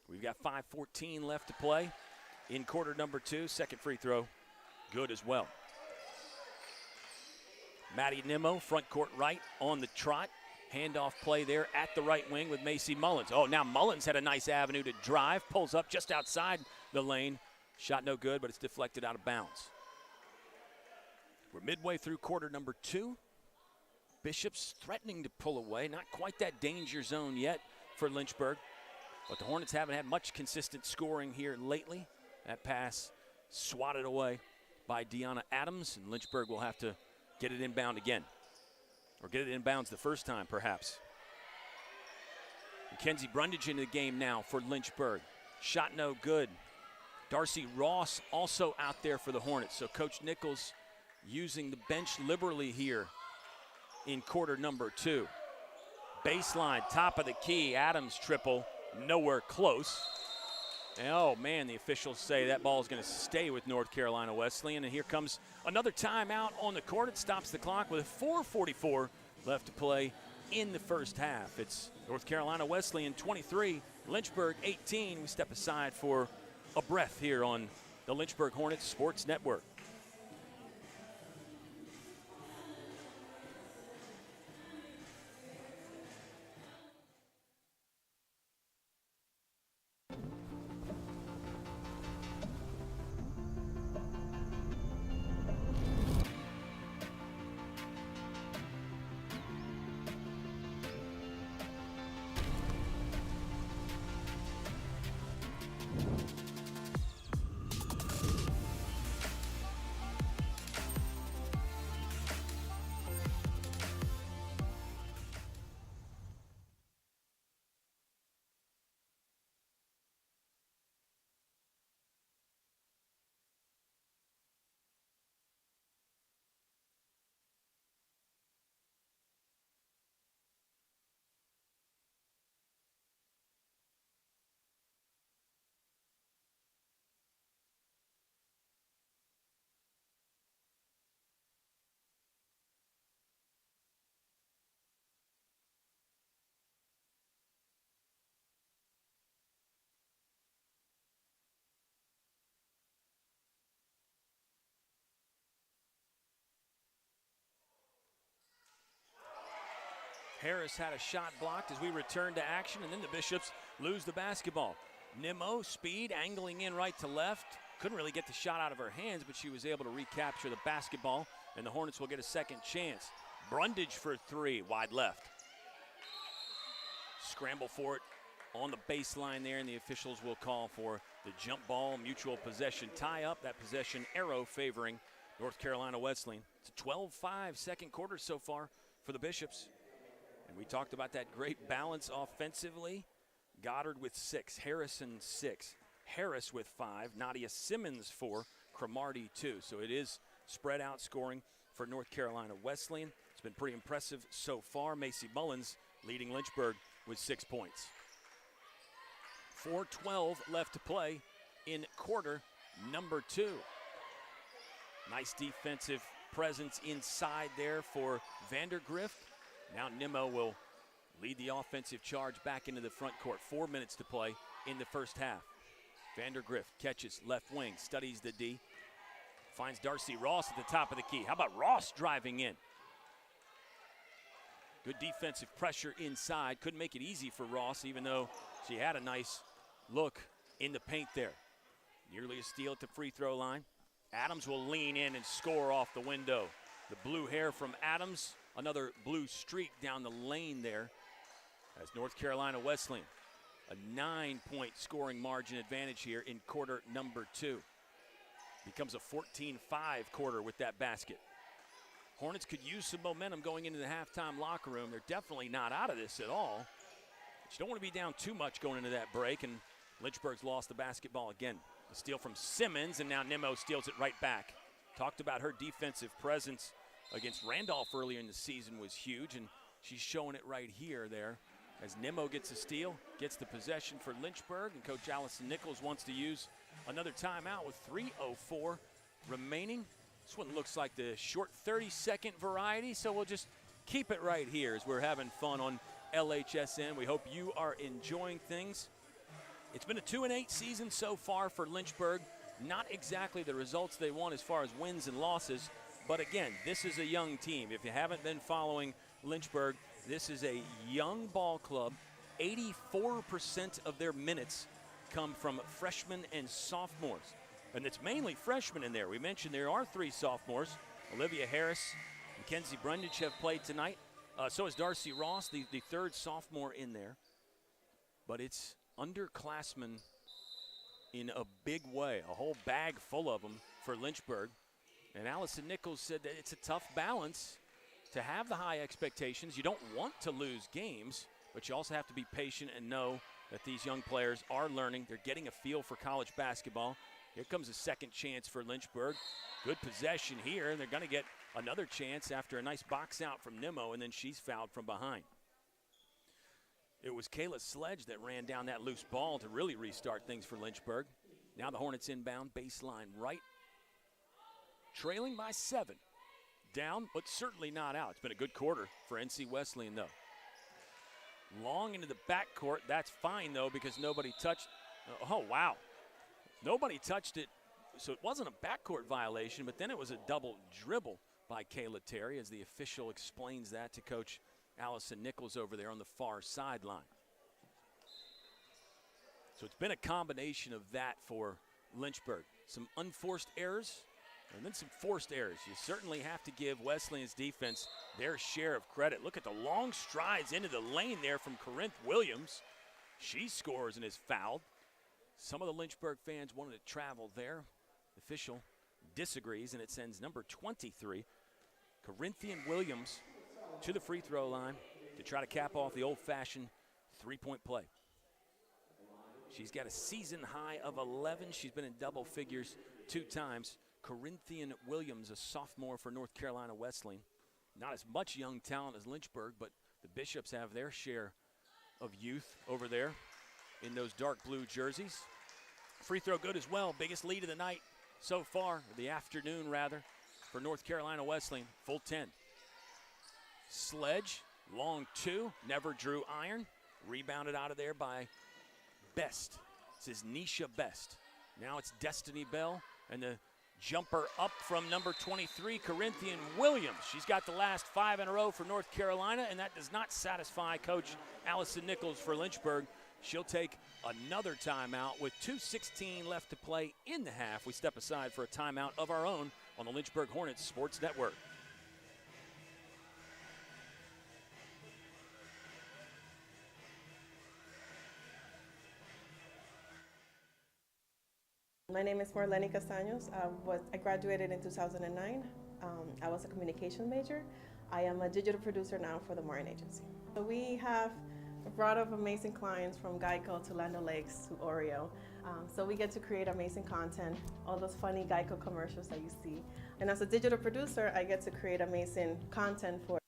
We've got 5:14 left to play in quarter number 2. Second free throw good as well. Maddie Nimmo, front court right on the trot. Handoff play there at the right wing with Macy Mullins. Oh, now Mullins had a nice avenue to drive. Pulls up just outside the lane. Shot no good, but it's deflected out of bounds. We're midway through quarter number 2. Bishop's threatening to pull away. Not quite that danger zone yet for Lynchburg. But the Hornets haven't had much consistent scoring here lately. That pass swatted away by Deanna Adams, and Lynchburg will have to get it inbound again. Or get it inbounds the first time, perhaps. Mackenzie Brundage into the game now for Lynchburg. Shot no good. Darcy Ross also out there for the Hornets. So Coach Nichols using the bench liberally here in quarter number 2. Baseline, top of the key. Adams triple, nowhere close. And oh man, the officials say that ball is going to stay with North Carolina Wesleyan. And here comes another timeout on the court. It stops the clock with 4:44 left to play in the first half. It's North Carolina Wesleyan 23, Lynchburg 18. We step aside for a breath here on the Lynchburg Hornets Sports Network. Harris had a shot blocked as we return to action, and then the Bishops lose the basketball. Nimmo, speed, angling in right to left. Couldn't really get the shot out of her hands, but she was able to recapture the basketball, and the Hornets will get a second chance. Brundage for three, wide left. Scramble for it on the baseline there, and the officials will call for the jump ball, mutual possession tie-up. That possession arrow favoring North Carolina Wesleyan. It's a 12-5 second quarter so far for the Bishops. And we talked about that great balance offensively. Goddard with 6, Harrison 6, Harris with 5, Nadia Simmons 4, Cromartie 2. So it is spread out scoring for North Carolina Wesleyan. It's been pretty impressive so far. Macy Mullins leading Lynchburg with 6 points. 4:12 left to play in quarter number 2. Nice defensive presence inside there for Vandergrift. Now Nimmo will lead the offensive charge back into the front court. 4 minutes to play in the first half. Vandergrift catches left wing, studies the D, finds Darcy Ross at the top of the key. How about Ross driving in? Good defensive pressure inside. Couldn't make it easy for Ross, even though she had a nice look in the paint there. Nearly a steal at the free throw line. Adams will lean in and score off the window. The blue hair from Adams, another blue streak down the lane there as North Carolina Wesleyan. A 9-point scoring margin advantage here in quarter number 2. Becomes a 14-5 quarter with that basket. Hornets could use some momentum going into the halftime locker room. They're definitely not out of this at all. But you don't want to be down too much going into that break, and Lynchburg's lost the basketball again. A steal from Simmons, and now Nimmo steals it right back. Talked about her defensive presence against Randolph earlier in the season was huge, and she's showing it right here there as Nimmo gets a steal, gets the possession for Lynchburg, and Coach Allison Nichols wants to use another timeout with 3:04 remaining. This one looks like the short 30-second variety, so we'll just keep it right here as we're having fun on LHSN. We hope you are enjoying things. It's been a 2-8 season so far for Lynchburg. Not exactly the results they want as far as wins and losses, but again, this is a young team. If you haven't been following Lynchburg, this is a young ball club. 84% of their minutes come from freshmen and sophomores. And it's mainly freshmen in there. We mentioned there are 3 sophomores. Olivia Harris, Mackenzie Brundage have played tonight. So is Darcy Ross, the third sophomore in there. But it's underclassmen in a big way, a whole bag full of them for Lynchburg. And Allison Nichols said that it's a tough balance to have the high expectations. You don't want to lose games, but you also have to be patient and know that these young players are learning. They're getting a feel for college basketball. Here comes a second chance for Lynchburg. Good possession here, and they're going to get another chance after a nice box out from Nimmo, and then she's fouled from behind. It was Kayla Sledge that ran down that loose ball to really restart things for Lynchburg. Now the Hornets inbound, baseline right. Trailing by 7. Down, but certainly not out. It's been a good quarter for NC Wesleyan, though. Long into the backcourt. That's fine, though, because nobody touched. Oh, wow. Nobody touched it, so it wasn't a backcourt violation, but then it was a double dribble by Kayla Terry as the official explains that to Coach Allison Nichols over there on the far sideline. So it's been a combination of that for Lynchburg. Some unforced errors and then some forced errors. You certainly have to give Wesleyan's defense their share of credit. Look at the long strides into the lane there from Corinth Williams. She scores and is fouled. Some of the Lynchburg fans wanted to travel there. The official disagrees, and it sends number 23, Corinthian Williams, to the free throw line to try to cap off the old-fashioned three-point play. She's got a season high of 11. She's been in double figures 2 times. Corinthian Williams, a sophomore for North Carolina Wesleyan. Not as much young talent as Lynchburg, but the Bishops have their share of youth over there in those dark blue jerseys. Free throw good as well. Biggest lead of the night so far, the afternoon rather, for North Carolina Wesleyan. Full 10. Sledge, long 2, never drew iron. Rebounded out of there by Best. This is Nisha Best. Now it's Destiny Bell, and the Jumper up from number 23, Corinthian Williams. She's got the last 5 in a row for North Carolina, and that does not satisfy Coach Allison Nichols for Lynchburg. She'll take another timeout with 2:16 left to play in the half. We step aside for a timeout of our own on the Lynchburg Hornets Sports Network. My name is Marlene Castaños. I graduated in 2009. I was a communication major. I am a digital producer now for the Martin Agency. So we have a lot of amazing clients from Geico to Land O'Lakes to Oreo. So we get to create amazing content, all those funny Geico commercials that you see. And as a digital producer, I get to create amazing content for.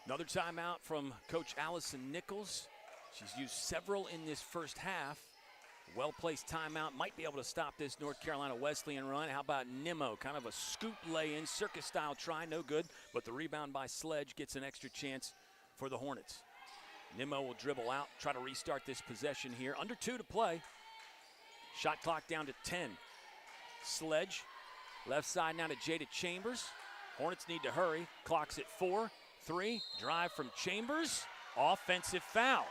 Another timeout from Coach Allison Nichols. She's used several in this first half. Well-placed timeout. Might be able to stop this North Carolina Wesleyan run. How about Nimmo? Kind of a scoop lay-in, circus-style try, no good. But the rebound by Sledge gets an extra chance for the Hornets. Nimmo will dribble out, try to restart this possession here. Under 2 to play. Shot clock down to 10. Sledge, left side now to Jada Chambers. Hornets need to hurry. Clock's at 4. 3, drive from Chambers. Offensive foul.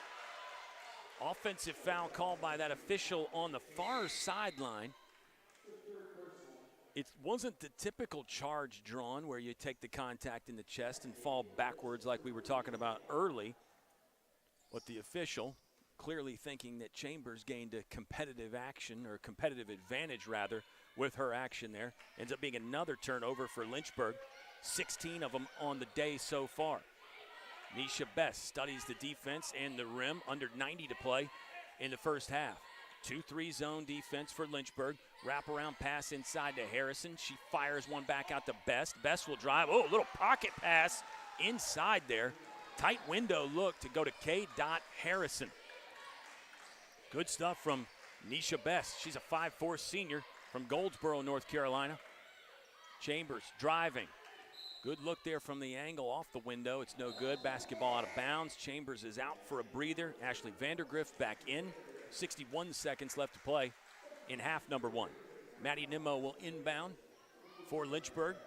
Offensive foul called by that official on the far sideline. It wasn't the typical charge drawn where you take the contact in the chest and fall backwards like we were talking about early. But the official, clearly thinking that Chambers gained a competitive action, or competitive advantage rather, with her action there. Ends up being another turnover for Lynchburg. 16 of them on the day so far. Nisha Best studies the defense and the rim. Under 90 to play in the first half. 2-3 zone defense for Lynchburg. Wraparound pass inside to Harrison. She fires one back out to Best. Best will drive. Oh, a little pocket pass inside there. Tight window look to go to K. Harrison. Good stuff from Nisha Best. She's a 5'4" senior from Goldsboro, North Carolina. Chambers driving. Good look there from the angle off the window. It's no good. Basketball out of bounds. Chambers is out for a breather. Ashley Vandergrift back in. 61 seconds left to play in half number 1. Maddie Nimmo will inbound for Lynchburg.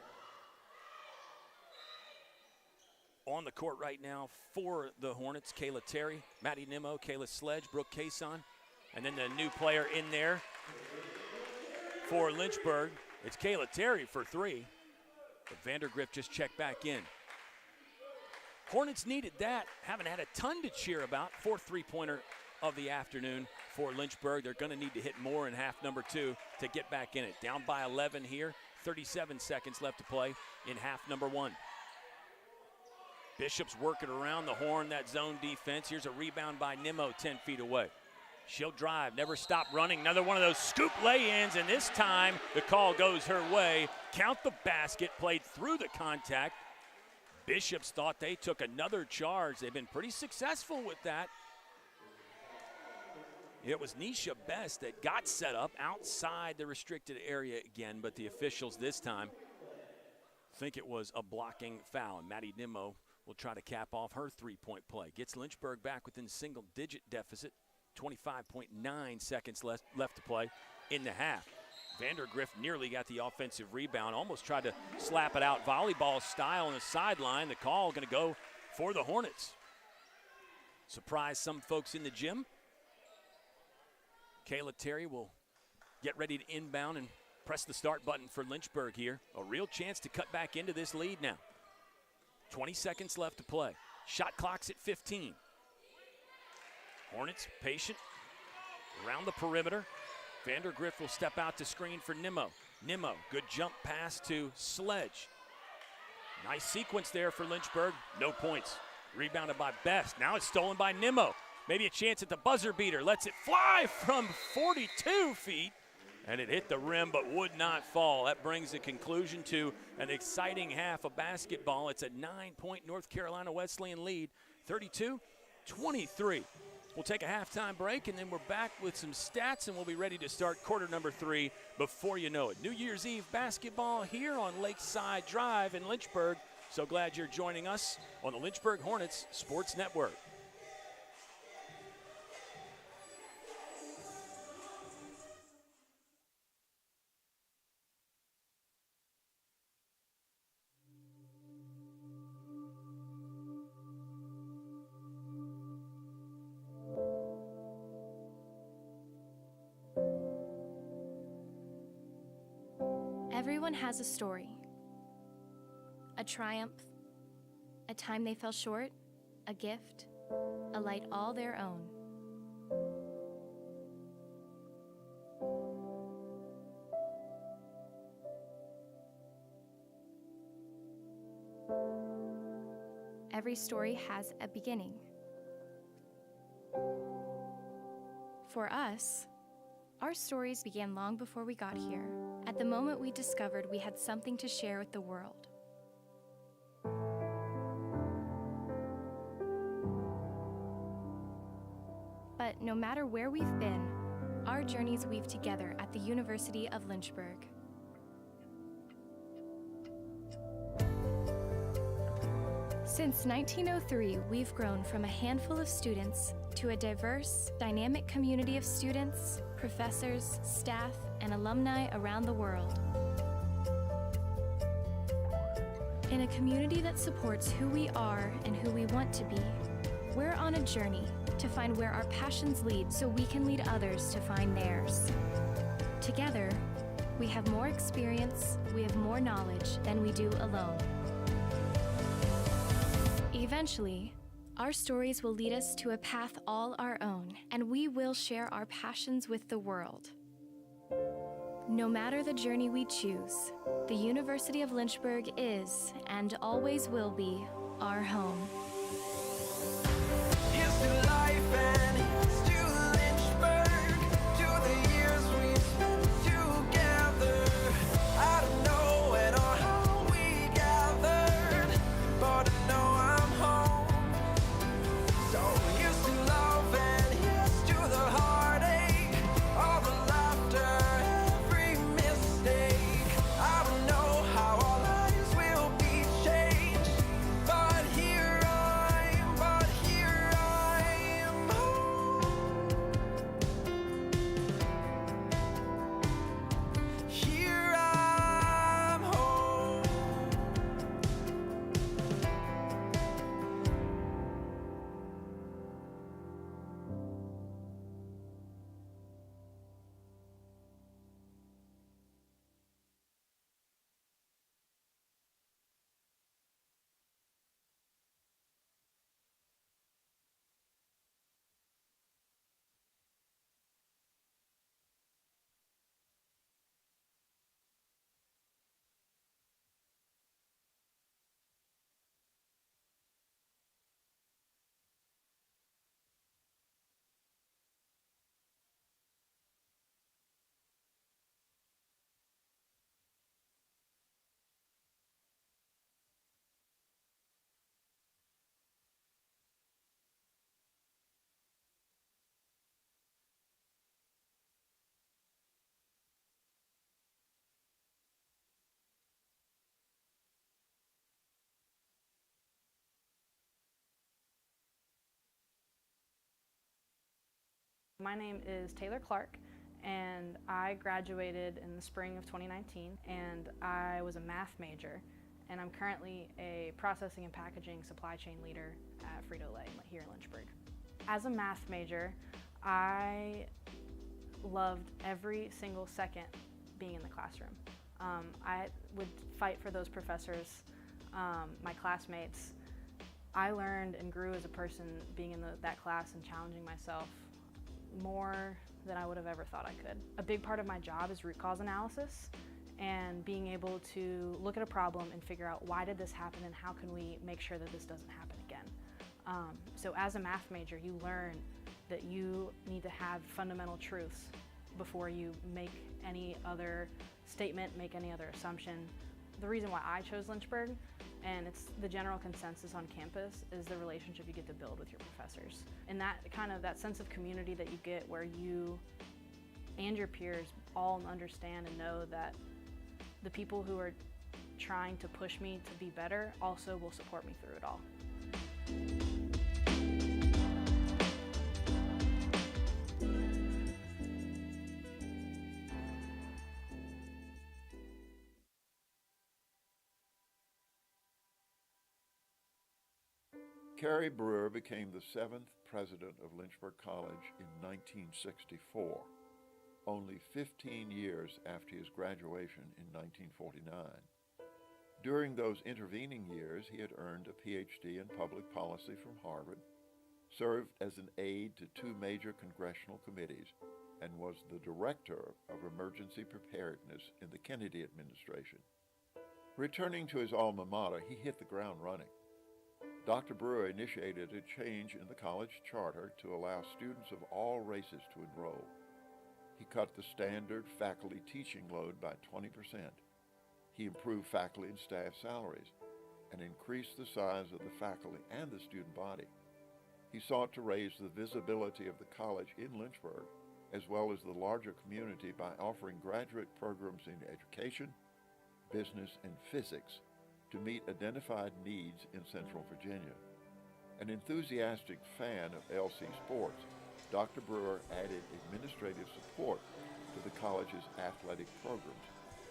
On the court right now for the Hornets, Kayla Terry, Maddie Nimmo, Kayla Sledge, Brooke Cason, and then the new player in there for Lynchburg. It's Kayla Terry for 3. But Vandergrift just checked back in. Hornets needed that. Haven't had a ton to cheer about. 4th three-pointer of the afternoon for Lynchburg. They're going to need to hit more in half number 2 to get back in it. Down by 11 here. 37 seconds left to play in half number 1. Bishop's working around the horn, that zone defense. Here's a rebound by Nimmo 10 feet away. She'll drive, never stop running. Another one of those scoop lay-ins, and this time the call goes her way. Count the basket, played through the contact. Bishops thought they took another charge. They've been pretty successful with that. It was Nisha Best that got set up outside the restricted area again, but the officials this time think it was a blocking foul. And Maddie Nimmo will try to cap off her three-point play. Gets Lynchburg back within single-digit deficit. 25.9 seconds left to play in the half. Vandergrift nearly got the offensive rebound, almost tried to slap it out volleyball style on the sideline. The call going to go for the Hornets. Surprise some folks in the gym. Kayla Terry will get ready to inbound and press the start button for Lynchburg here. A real chance to cut back into this lead now. 20 seconds left to play. Shot clock's at 15. Hornets patient around the perimeter. Vandergrift will step out to screen for Nimmo. Nimmo, good jump pass to Sledge. Nice sequence there for Lynchburg. No points. Rebounded by Best. Now it's stolen by Nimmo. Maybe a chance at the buzzer beater. Lets it fly from 42 feet. And it hit the rim but would not fall. That brings the conclusion to an exciting half of basketball. It's a 9-point North Carolina Wesleyan lead, 32-23. We'll take a halftime break, and then we're back with some stats, and we'll be ready to start quarter number 3 before you know it. New Year's Eve basketball here on Lakeside Drive in Lynchburg. So glad you're joining us on the Lynchburg Hornets Sports Network. Everyone has a story. A triumph, a time they fell short, a gift, a light all their own. Every story has a beginning. For us, our stories began long before we got here, at the moment we discovered we had something to share with the world. But no matter where we've been, our journeys weave together at the University of Lynchburg. Since 1903, we've grown from a handful of students to a diverse, dynamic community of students, professors, staff, and alumni around the world. In a community that supports who we are and who we want to be, we're on a journey to find where our passions lead so we can lead others to find theirs. Together, we have more experience, we have more knowledge than we do alone. Eventually, our stories will lead us to a path all our own, and we will share our passions with the world. No matter the journey we choose, the University of Lynchburg is, and always will be, our home. Here's to life and here's to Lynchburg, to the years we spent together. I don't know when or how we gathered, but I know I'm home. So here's to love and here's to the heartache, all the laughter, every mistake. I don't know how our lives will be changed, but here I am home. Here I'm home. My name is Taylor Clark, and I graduated in the spring of 2019, and I was a math major, and I'm currently a processing and packaging supply chain leader at Frito-Lay here in Lynchburg. As a math major, I loved every single second being in the classroom. I would fight for those professors, my classmates. I learned and grew as a person being in that class and challenging myself more than I would have ever thought I could. A big part of my job is root cause analysis and being able to look at a problem and figure out why did this happen and how can we make sure that this doesn't happen again. So as a math major, you learn that you need to have fundamental truths before you make any other statement, make any other assumption. The reason why I chose Lynchburg, and it's the general consensus on campus, is the relationship you get to build with your professors. And that sense of community that you get where you and your peers all understand and know that the people who are trying to push me to be better also will support me through it all. Carrie Brewer became the 7th president of Lynchburg College in 1964. only 15 years after his graduation in 1949. During those intervening years, he had earned a PhD in public policy from Harvard, served as an aide to 2 major congressional committees, and was the director of emergency preparedness in the Kennedy administration. Returning to his alma mater, he hit the ground running. Dr. Brewer initiated a change in the college charter to allow students of all races to enroll. He cut the standard faculty teaching load by 20%. He improved faculty and staff salaries and increased the size of the faculty and the student body. He sought to raise the visibility of the college in Lynchburg, as well as the larger community, by offering graduate programs in education, business, and physics to meet identified needs in Central Virginia. An enthusiastic fan of LC sports, Dr. Brewer added administrative support to the college's athletic programs,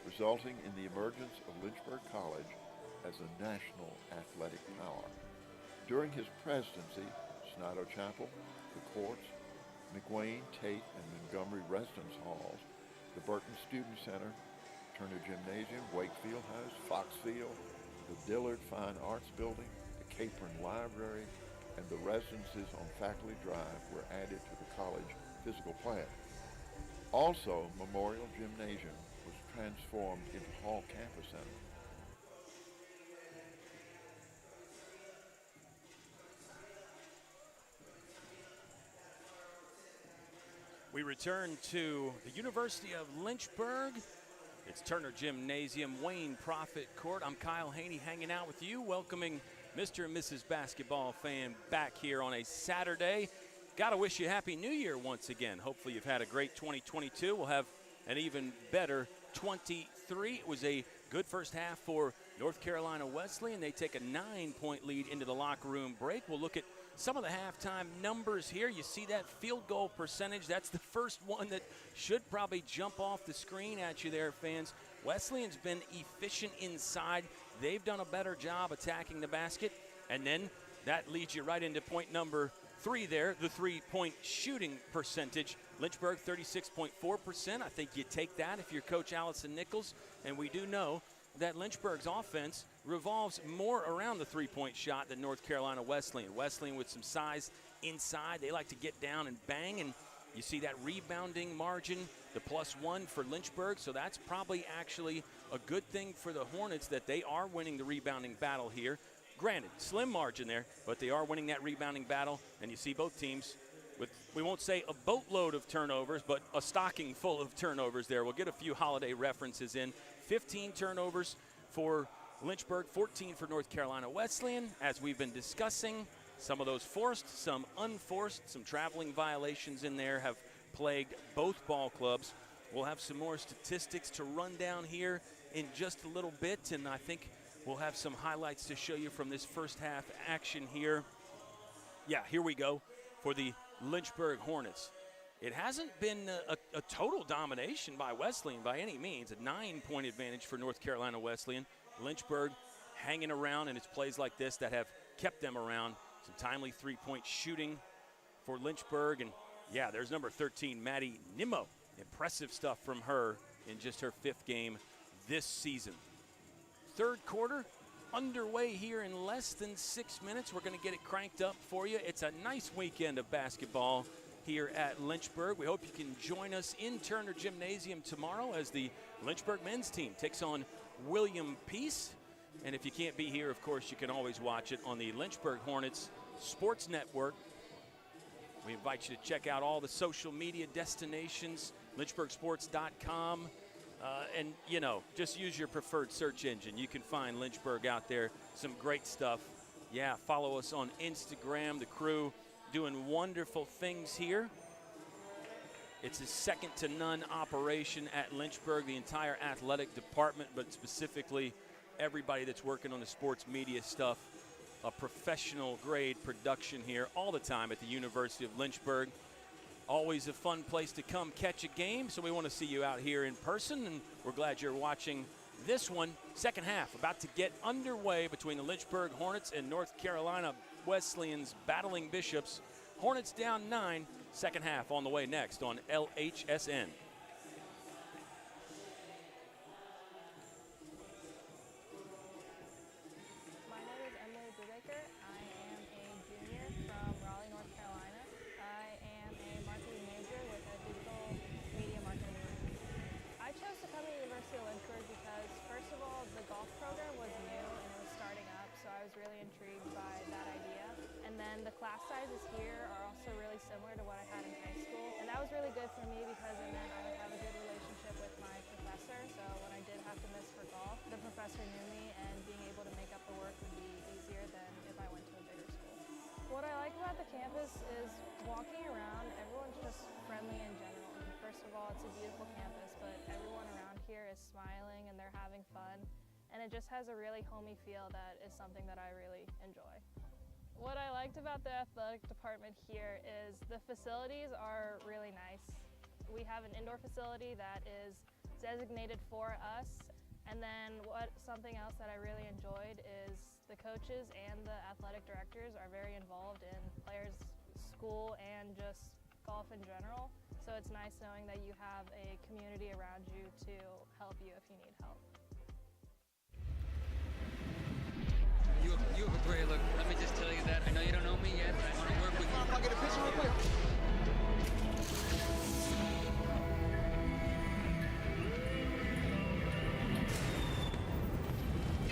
resulting in the emergence of Lynchburg College as a national athletic power. During his presidency, Snyder Chapel, the courts, McWayne, Tate, and Montgomery residence halls, the Burton Student Center, Turner Gymnasium, Wakefield House, Foxfield, the Dillard Fine Arts Building, the Capron Library, and the residences on Faculty Drive were added to the college physical plan. Also, Memorial Gymnasium was transformed into Hall Campus Center. We return to the University of Lynchburg. It's Turner Gymnasium, Wayne Prophet Court. I'm Kyle Haney hanging out with you, welcoming Mr. and Mrs. Basketball fan back here on a Saturday. Got to wish you a Happy New Year once again. Hopefully you've had a great 2022. We'll have an even better 23. It was a good first half for North Carolina Wesleyan. They take a 9-point lead into the locker room break. We'll look at some of the halftime numbers here. You see that field goal percentage. That's the first one that should probably jump off the screen at you there, fans. Wesleyan's been efficient inside. They've done a better job attacking the basket. And then that leads you right into point number 3 there, the 3-point shooting percentage. Lynchburg, 36.4%. I think you take that if you're Coach Allison Nichols. And we do know that Lynchburg's offense revolves more around the 3-point shot than North Carolina Wesleyan. Wesleyan with some size inside. They like to get down and bang, and you see that rebounding margin, the +1 for Lynchburg. So that's probably actually a good thing for the Hornets that they are winning the rebounding battle here. Granted, slim margin there, but they are winning that rebounding battle, and you see both teams with, we won't say a boatload of turnovers, but a stocking full of turnovers there. We'll get a few holiday references in. 15 turnovers for Lynchburg, 14 for North Carolina Wesleyan. As we've been discussing, some of those forced, some unforced, some traveling violations in there have plagued both ball clubs. We'll have some more statistics to run down here in just a little bit, and I think we'll have some highlights to show you from this first half action here. Yeah, here we go for the Lynchburg Hornets. It hasn't been a total domination by Wesleyan by any means. A 9-point advantage for North Carolina Wesleyan. Lynchburg hanging around, and it's plays like this that have kept them around. Some timely 3-point shooting for Lynchburg. And, yeah, there's number 13, Maddie Nimmo. Impressive stuff from her in just her 5th game this season. Third quarter underway here in less than 6 minutes. We're going to get it cranked up for you. It's a nice weekend of basketball here at Lynchburg. We hope you can join us in Turner Gymnasium tomorrow as the Lynchburg men's team takes on William Peace. And if you can't be here, of course, you can always watch it on the Lynchburg Hornets Sports Network. We invite you to check out all the social media destinations, lynchburgsports.com. And, you know, just use your preferred search engine. You can find Lynchburg out there. Some great stuff. Yeah, follow us on Instagram. The crew doing wonderful things here. It's a second-to-none operation at Lynchburg, the entire athletic department, but specifically everybody that's working on the sports media stuff. A professional-grade production here all the time at the University of Lynchburg. Always a fun place to come catch a game, so we want to see you out here in person, and we're glad you're watching this one. Second half about to get underway between the Lynchburg Hornets and North Carolina Wesleyan's Battling Bishops. Hornets down 9, second half on the way next on LHSN. similar to what I had in high school. And that was really good for me because it meant I would have a good relationship with my professor. So when I did have to miss for golf, the professor knew me and being able to make up the work would be easier than if I went to a bigger school. What I like about the campus is walking around, everyone's just friendly in general. First of all, it's a beautiful campus, but everyone around here is smiling and they're having fun. And it just has a really homey feel that is something that I really enjoy. What I liked about the athletic department here is the facilities are really nice. We have an indoor facility that is designated for us. And then something else that I really enjoyed is the coaches and the athletic directors are very involved in players' school and just golf in general. So it's nice knowing that you have a community around you to help you if you need help. You have a great look. Let me just tell you that. I know you don't know me yet, but I want to work with you. I'll get a picture real quick. He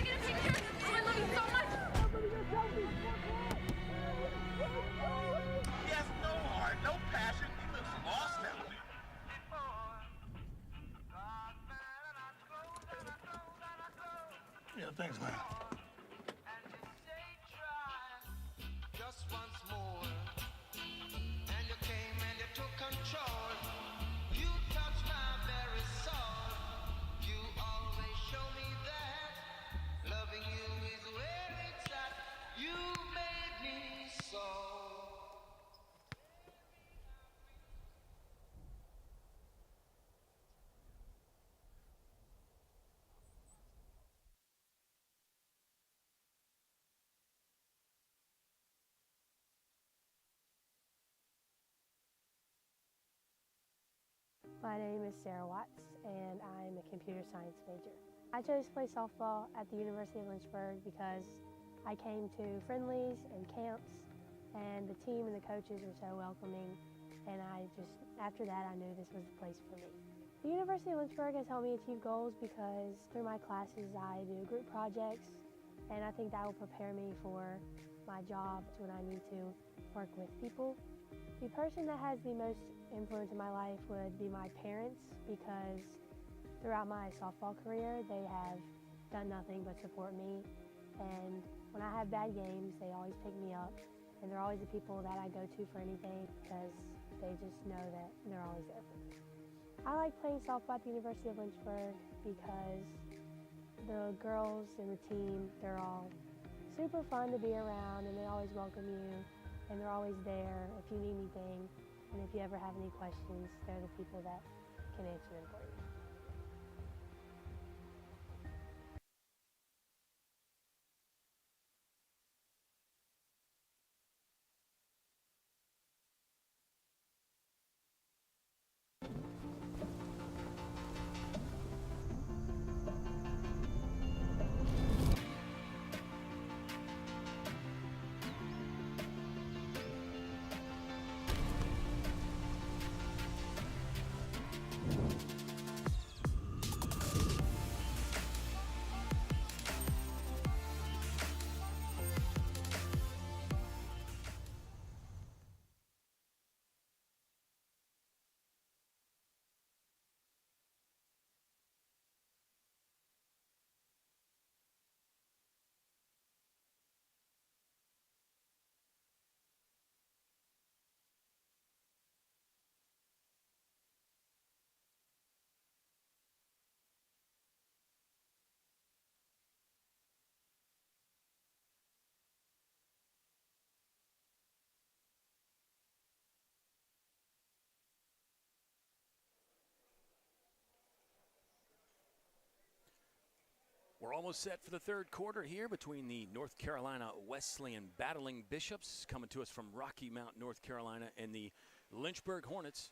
has no heart, no passion. He looks lost out there. Yeah, thanks, man. Just once more, and you came and you took control. You touched my very soul. You always show me that loving you is where it's at. You made me so. My name is Sarah Watts, and I'm a computer science major. I chose to play softball at the University of Lynchburg because I came to friendlies and camps, and the team and the coaches were so welcoming, and after that, I knew this was the place for me. The University of Lynchburg has helped me achieve goals because through my classes, I do group projects, and I think that will prepare me for my jobs when I need to work with people. The person that has the most influence in my life would be my parents because throughout my softball career, they have done nothing but support me. And when I have bad games, they always pick me up. And they're always the people that I go to for anything because they just know that they're always there for me. I like playing softball at the University of Lynchburg because the girls and the team, they're all super fun to be around and they always welcome you. And they're always there if you need anything. And if you ever have any questions, they're the people that can answer them for you. We're almost set for the third quarter here between the North Carolina Wesleyan Battling Bishops coming to us from Rocky Mount, North Carolina, and the Lynchburg Hornets.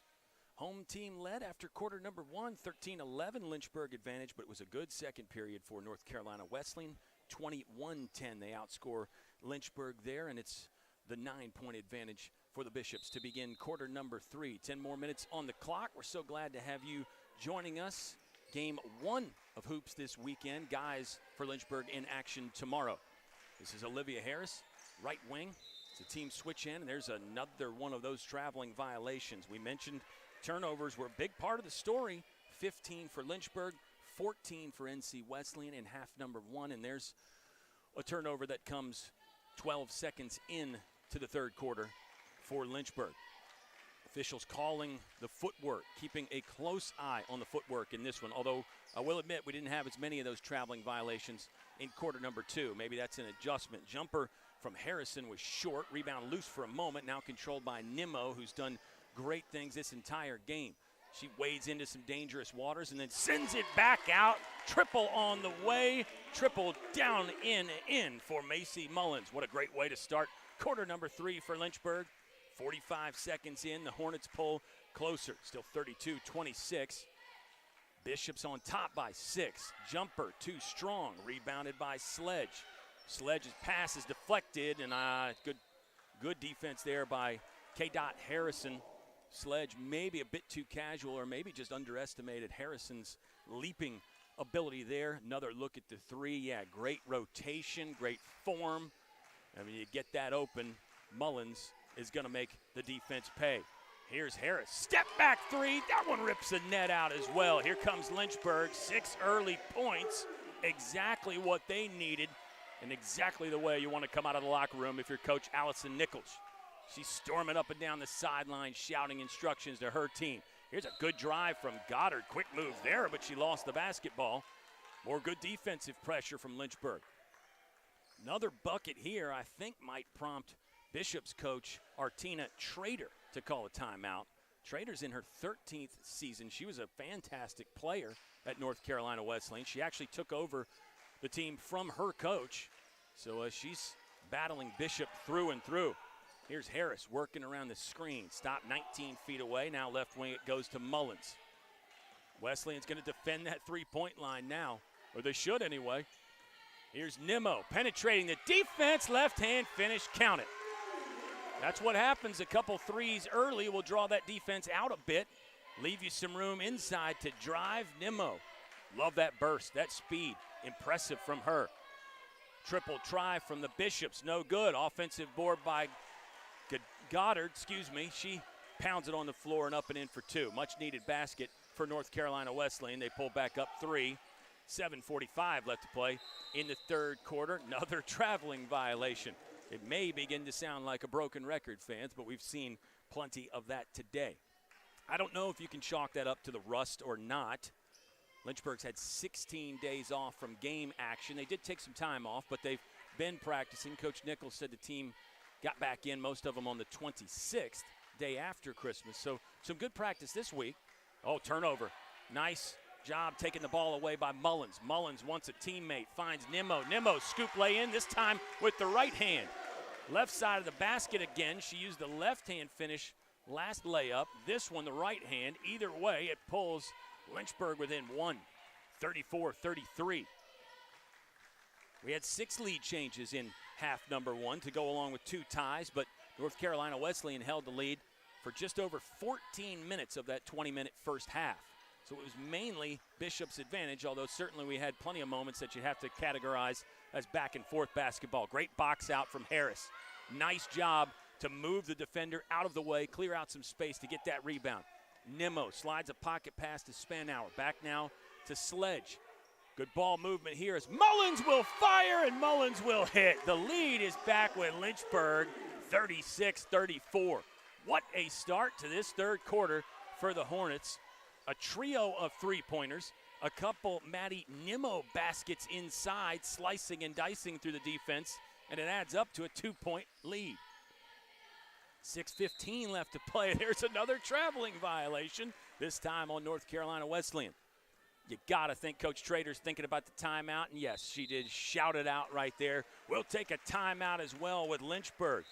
Home team led after quarter number one, 13-11 Lynchburg advantage, but it was a good second period for North Carolina Wesleyan. 21-10, they outscore Lynchburg there, and it's the 9-point advantage for the Bishops to begin quarter number three. 10 more minutes on the clock. We're so glad to have you joining us. Game one of hoops this weekend. Guys for Lynchburg in action tomorrow. This is Olivia Harris, right wing. It's a team switch in, and there's another one of those traveling violations. We mentioned turnovers were a big part of the story. 15 for Lynchburg, 14 for NC Wesleyan in half number 1, and there's a turnover that comes 12 seconds in to the third quarter for Lynchburg. Officials calling the footwork, keeping a close eye on the footwork in this one, although I will admit we didn't have as many of those traveling violations in quarter number 2. Maybe that's an adjustment. Jumper from Harrison was short, rebound loose for a moment, now controlled by Nimmo, who's done great things this entire game. She wades into some dangerous waters and then sends it back out. Triple on the way, triple down in for Macy Mullins. What a great way to start quarter number 3 for Lynchburg. 45 seconds in, the Hornets pull closer, still 32-26. Bishop's on top by 6. Jumper too strong, rebounded by Sledge. Sledge's pass is deflected, and good defense there by K. Harrison. Sledge maybe a bit too casual, or maybe just underestimated Harrison's leaping ability there. Another look at the 3. Yeah, great rotation, great form. I mean, you get that open, Mullins is going to make the defense pay. Here's Harris, step back 3. That one rips the net out as well. Here comes Lynchburg, 6 early points. Exactly what they needed, and exactly the way you want to come out of the locker room if you're Coach Allison Nichols. She's storming up and down the sideline, shouting instructions to her team. Here's a good drive from Goddard. Quick move there, but she lost the basketball. More good defensive pressure from Lynchburg. Another bucket here I think might prompt Bishop's coach, Artina Trader, to call a timeout. Trader's in her 13th season. She was a fantastic player at North Carolina Wesleyan. She actually took over the team from her coach. So she's battling Bishop through and through. Here's Harris working around the screen. Stop 19 feet away. Now left wing it goes to Mullins. Wesleyan's going to defend that three-point line now, or they should anyway. Here's Nimmo penetrating the defense. Left-hand finish. Count it. That's what happens. A couple threes early will draw that defense out a bit, leave you some room inside to drive. Nimmo, love that burst, that speed. Impressive from her. Triple try from the Bishops, no good. Offensive board by Goddard, She pounds it on the floor and up and in for 2. Much needed basket for North Carolina Wesleyan. They pull back up 3. 7:45 left to play in the third quarter. Another traveling violation. It may begin to sound like a broken record, fans, but we've seen plenty of that today. I don't know if you can chalk that up to the rust or not. Lynchburg's had 16 days off from game action. They did take some time off, but they've been practicing. Coach Nichols said the team got back in, most of them on the 26th, day after Christmas. So some good practice this week. Oh, turnover. Nice job taking the ball away by Mullins. Mullins wants a teammate, finds Nimmo. Nimmo scoop lay in, this time with the right hand. Left side of the basket again. She used the left hand finish last layup. This one, the right hand. Either way, it pulls Lynchburg within 1, 34-33. We had 6 lead changes in half number 1 to go along with 2 ties, but North Carolina Wesleyan held the lead for just over 14 minutes of that 20-minute first half. So it was mainly Bishop's advantage, although certainly we had plenty of moments that you have to categorize as back and forth basketball. Great box out from Harris. Nice job to move the defender out of the way, clear out some space to get that rebound. Nimmo slides a pocket pass to Spanauer. Back now to Sledge. Good ball movement here as Mullins will fire and Mullins will hit. The lead is back with Lynchburg, 36-34. What a start to this third quarter for the Hornets. A trio of three-pointers, a couple Maddie Nimmo baskets inside, slicing and dicing through the defense, and it adds up to a 2-point lead. 6:15 left to play. There's another traveling violation, this time on North Carolina Wesleyan. You got to think Coach Trader's thinking about the timeout, and yes, she did shout it out right there. We'll take a timeout as well with Lynchburg.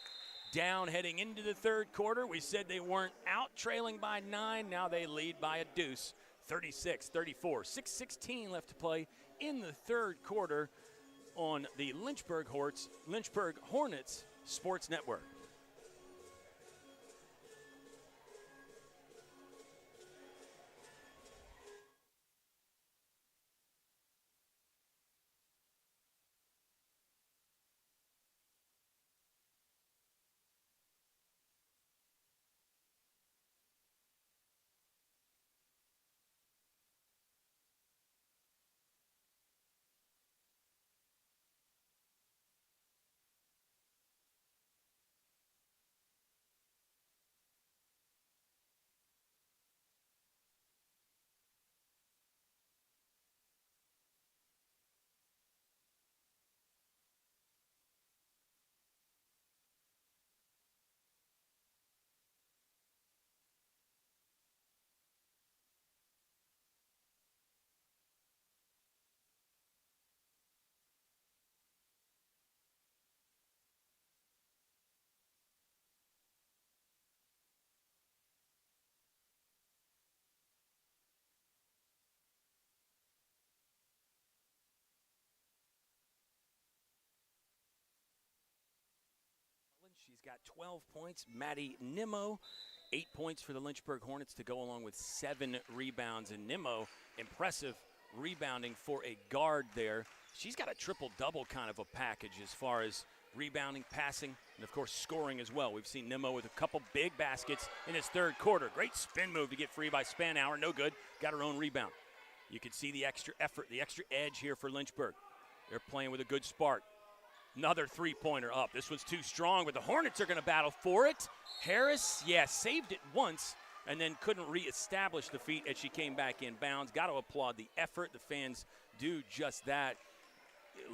Down heading into the third quarter. We said they weren't out, trailing by 9. Now they lead by a deuce, 36-34. 6:16 left to play in the third quarter on the Lynchburg Hornets Sports Network. She's got 12 points. Maddie Nimmo, 8 points for the Lynchburg Hornets to go along with 7 rebounds. And Nimmo, impressive rebounding for a guard there. She's got a triple-double kind of a package as far as rebounding, passing, and, of course, scoring as well. We've seen Nimmo with a couple big baskets in his third quarter. Great spin move to get free by Spanauer. No good. Got her own rebound. You can see the extra effort, the extra edge here for Lynchburg. They're playing with a good spark. Another three-pointer up. This one's too strong, but the Hornets are going to battle for it. Harris, saved it once and then couldn't reestablish the feet as she came back in bounds. Got to applaud the effort. The fans do just that.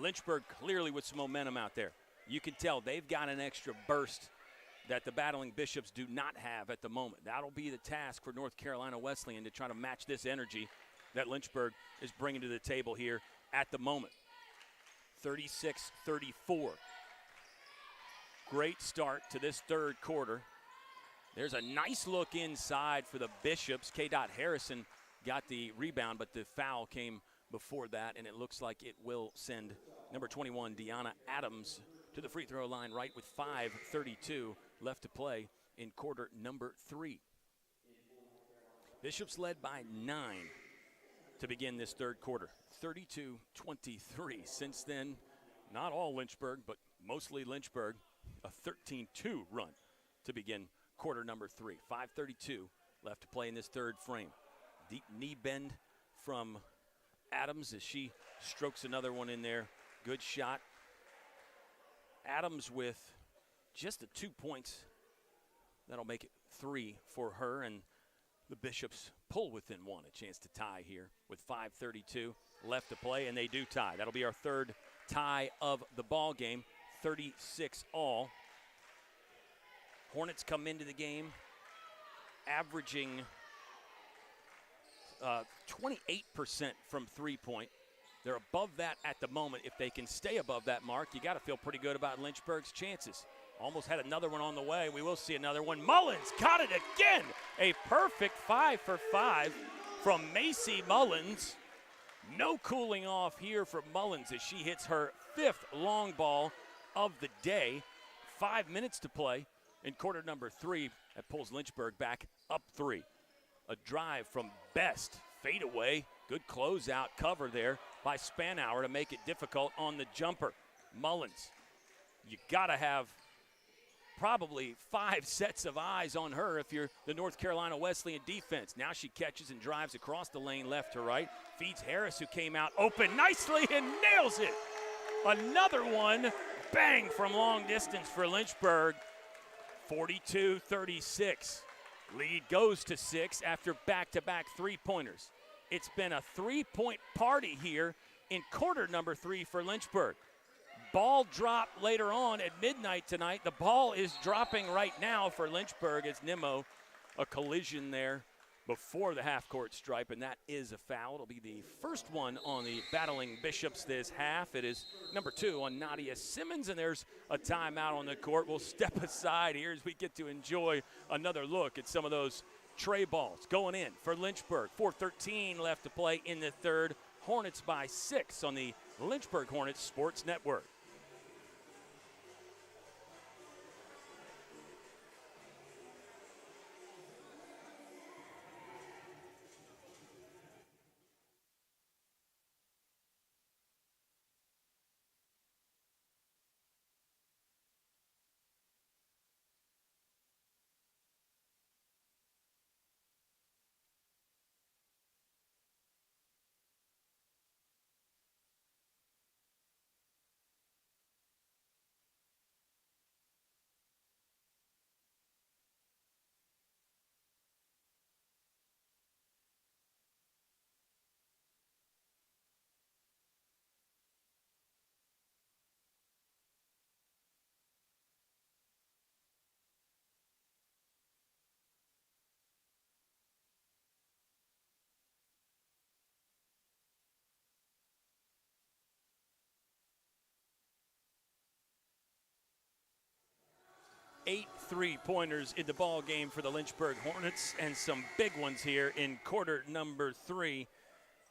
Lynchburg clearly with some momentum out there. You can tell they've got an extra burst that the Battling Bishops do not have at the moment. That'll be the task for North Carolina Wesleyan to try to match this energy that Lynchburg is bringing to the table here at the moment. 36-34. Great start to this third quarter. There's a nice look inside for the Bishops. K-Dot Harrison got the rebound, but the foul came before that, and it looks like it will send number 21, Deanna Adams, to the free throw line right with 5:32 left to play in quarter number 3. Bishops led by 9 to begin this third quarter, 32-23. Since then, not all Lynchburg, but mostly Lynchburg, a 13-2 run to begin quarter number 3. 5:32 left to play in this third frame. Deep knee bend from Adams as she strokes another one in there. Good shot. Adams with just the 2 points. That'll make it 3 for her, and the Bishops pull within 1. A chance to tie here with 5:32 left to play, and they do tie. That'll be our third tie of the ball game, 36 all. Hornets come into the game averaging 28% from three-point. They're above that at the moment. If they can stay above that mark, you got to feel pretty good about Lynchburg's chances. Almost had another one on the way. We will see another one. Mullins got it again. A perfect 5 for 5 from Macy Mullins. No cooling off here for Mullins as she hits her 5th long ball of the day. 5 minutes to play in quarter number 3. That pulls Lynchburg back up 3. A drive from Best. Fade away. Good closeout cover there by Spanauer to make it difficult on the jumper. Mullins, you got to have probably 5 sets of eyes on her if you're the North Carolina Wesleyan defense. Now she catches and drives across the lane left to right. Feeds Harris, who came out open nicely and nails it. Another one, bang, from long distance for Lynchburg. 42-36. Lead goes to 6 after back-to-back three-pointers. It's been a 3-point party here in quarter number 3 for Lynchburg. Ball drop later on at midnight tonight. The ball is dropping right now for Lynchburg as Nimmo, a collision there before the half-court stripe, and that is a foul. It'll be the first one on the Battling Bishops this half. It is number 2 on Nadia Simmons, and there's a timeout on the court. We'll step aside here as we get to enjoy another look at some of those tray balls going in for Lynchburg. 4:13 left to play in the third. Hornets by 6 on the Lynchburg Hornets Sports Network. Eight three-pointers in the ball game for the Lynchburg Hornets, and some big ones here in quarter number 3.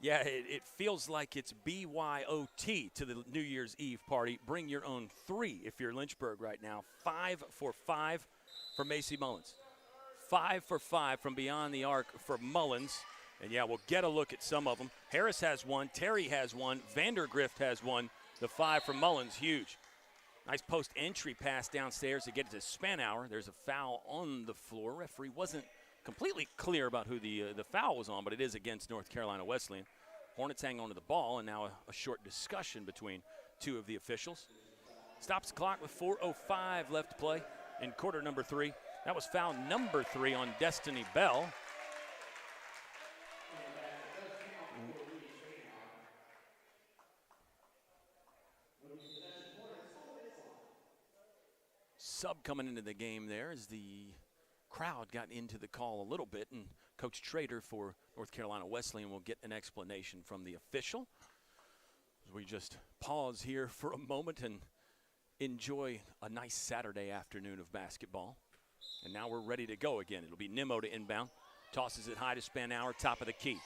Yeah, it feels like it's BYOT to the New Year's Eve party. Bring your own 3 if you're Lynchburg right now. 5 for 5 for Macy Mullins. 5 for 5 from beyond the arc for Mullins. And, yeah, we'll get a look at some of them. Harris has 1. Terry has 1. Vandergrift has 1. The 5 for Mullins, huge. Nice post-entry pass downstairs to get it to Spanauer. There's a foul on the floor. Referee wasn't completely clear about who the foul was on, but it is against North Carolina Wesleyan. Hornets hang on to the ball, and now a short discussion between 2 of the officials. Stops the clock with 4:05 left to play in quarter number 3. That was foul number 3 on Destiny Bell. Sub coming into the game there as the crowd got into the call a little bit, and Coach Trader for North Carolina Wesleyan will get an explanation from the official. As we just pause here for a moment and enjoy a nice Saturday afternoon of basketball. And now we're ready to go again. It'll be Nimmo to inbound. Tosses it high to Spanauer, top of the key.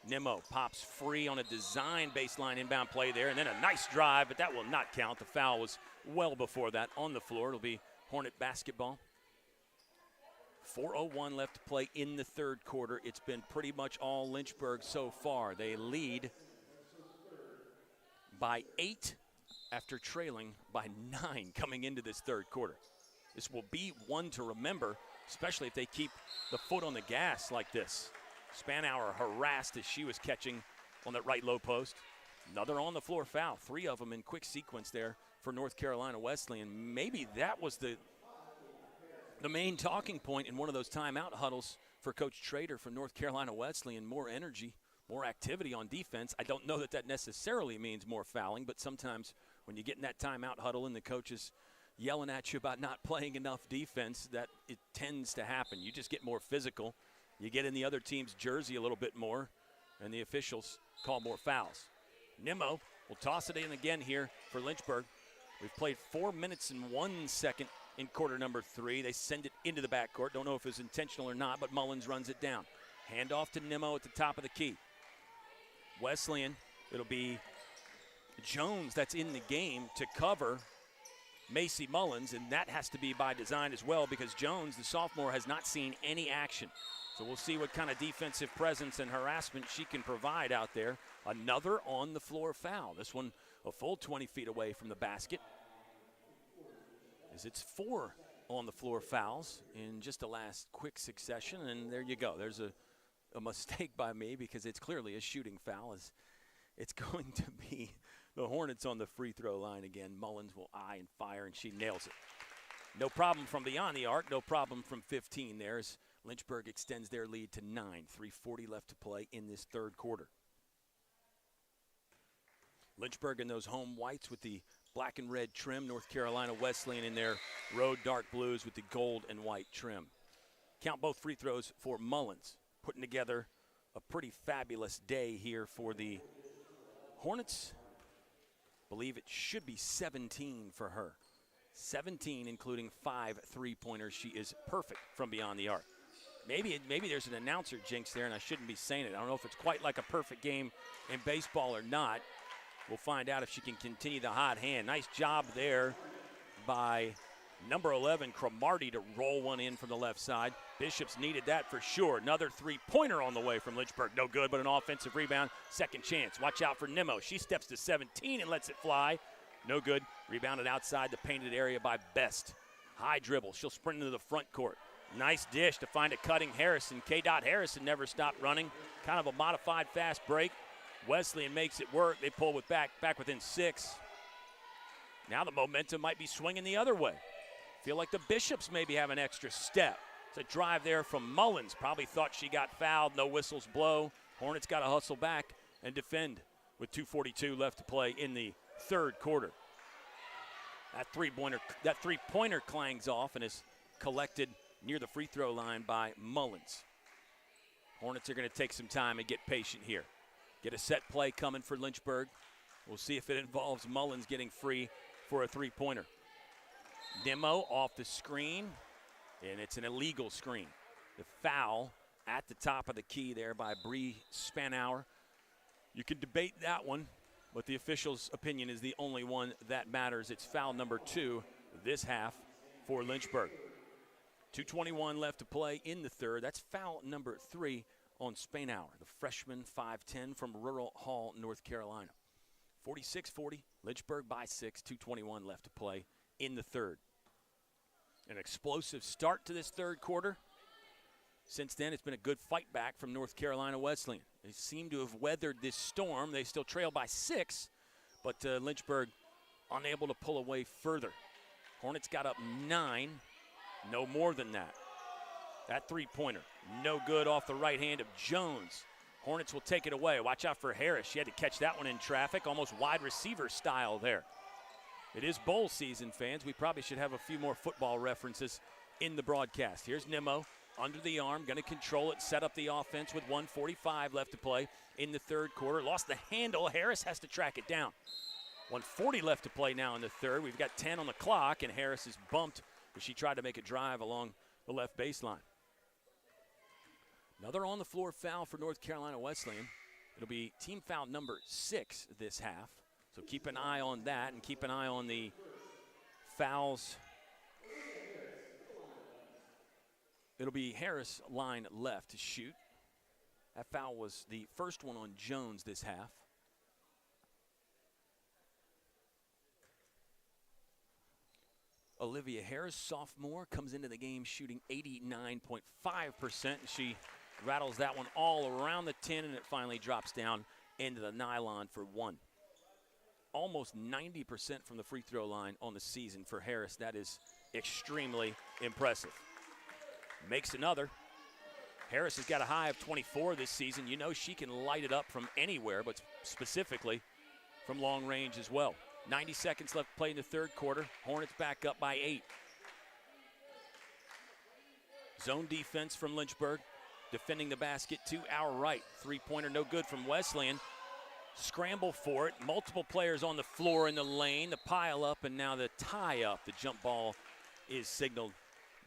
Nimmo pops free on a design baseline inbound play there, and then a nice drive, but that will not count. The foul was well before that on the floor. It'll be Hornet basketball. 4:01 left to play in the third quarter. It's been pretty much all Lynchburg so far. They lead by 8 after trailing by 9 coming into this third quarter. This will be one to remember, especially if they keep the foot on the gas like this. Spanauer harassed as she was catching on that right low post. Another on the floor foul. 3 of them in quick sequence there for North Carolina Wesleyan. Maybe that was the main talking point in one of those timeout huddles for Coach Trader for North Carolina Wesleyan. More energy, more activity on defense. I don't know that that necessarily means more fouling, but sometimes when you get in that timeout huddle and the coach is yelling at you about not playing enough defense, that it tends to happen. You just get more physical. You get in the other team's jersey a little bit more, and the officials call more fouls. Nimmo will toss it in again here for Lynchburg. We've played 4 minutes and 1 second in quarter number 3. They send it into the backcourt. Don't know if it was intentional or not, but Mullins runs it down. Handoff to Nimmo at the top of the key. Wesleyan, it'll be Jones that's in the game to cover Macy Mullins, and that has to be by design as well because Jones, the sophomore, has not seen any action. So we'll see what kind of defensive presence and harassment she can provide out there. Another on-the-floor foul. This one a full 20 feet away from the basket. As it's 4 on-the-floor fouls in just the last quick succession, and there you go. There's a mistake by me because it's clearly a shooting foul. As it's going to be the Hornets on the free throw line again. Mullins will eye and fire, and she nails it. No problem from beyond the arc. No problem from 15 there as Lynchburg extends their lead to 9. 3:40 left to play in this third quarter. Lynchburg in those home whites with the black and red trim. North Carolina Wesleyan in their road dark blues with the gold and white trim. Count both free throws for Mullins. Putting together a pretty fabulous day here for the Hornets. Believe it should be 17 for her. 17, including 5 3-pointers. She is perfect from beyond the arc. Maybe there's an announcer jinx there, and I shouldn't be saying it. I don't know if it's quite like a perfect game in baseball or not. We'll find out if she can continue the hot hand. Nice job there by number 11, Cromartie, to roll one in from the left side. Bishops needed that for sure. Another 3-pointer on the way from Lynchburg. No good, but an offensive rebound. Second chance. Watch out for Nimmo. She steps to 17 and lets it fly. No good. Rebounded outside the painted area by Best. High dribble. She'll sprint into the front court. Nice dish to find a cutting Harrison. K-Dot Harrison never stopped running. Kind of a modified fast break. Wesleyan makes it work. They pull with back within 6. Now the momentum might be swinging the other way. Feel like the Bishops maybe have an extra step. It's a drive there from Mullins. Probably thought she got fouled. No whistles blow. Hornets got to hustle back and defend with 2:42 left to play in the third quarter. That three-pointer clangs off and is collected near the free throw line by Mullins. Hornets are going to take some time and get patient here. Get a set play coming for Lynchburg. We'll see if it involves Mullins getting free for a three-pointer. Nimmo off the screen, and it's an illegal screen. The foul at the top of the key there by Bree Spanauer. You can debate that one, but the official's opinion is the only one that matters. It's foul number 2 this half for Lynchburg. 2:21 left to play in the third. That's foul number 3 on Spainauer, the freshman, 5'10", from Rural Hall, North Carolina. 46-40, Lynchburg by 6, 2:21 left to play in the third. An explosive start to this third quarter. Since then, it's been a good fight back from North Carolina Wesleyan. They seem to have weathered this storm. They still trail by 6, but Lynchburg unable to pull away further. Hornets got up 9, no more than that. That three-pointer, no good off the right hand of Jones. Hornets will take it away. Watch out for Harris. She had to catch that one in traffic, almost wide receiver style there. It is bowl season, fans. We probably should have a few more football references in the broadcast. Here's Nimmo. Under the arm, going to control it, set up the offense with 1:45 left to play in the third quarter. Lost the handle. Harris has to track it down. 1:40 left to play now in the third. We've got 10 on the clock, and Harris is bumped as she tried to make a drive along the left baseline. Another on-the-floor foul for North Carolina Wesleyan. It'll be team foul number 6 this half. So keep an eye on that and keep an eye on the fouls. It'll be Harris line left to shoot. That foul was the first one on Jones this half. Olivia Harris, sophomore, comes into the game shooting 89.5%. She rattles that one all around the 10, and it finally drops down into the nylon for 1. Almost 90% from the free throw line on the season for Harris. That is extremely impressive. Makes another. Harris has got a high of 24 this season. You know she can light it up from anywhere, but specifically from long range as well. 90 seconds left to play in the third quarter. Hornets back up by 8. Zone defense from Lynchburg. Defending the basket to our right. Three-pointer no good from Wesleyan. Scramble for it. Multiple players on the floor in the lane. The pile up and now the tie up. The jump ball is signaled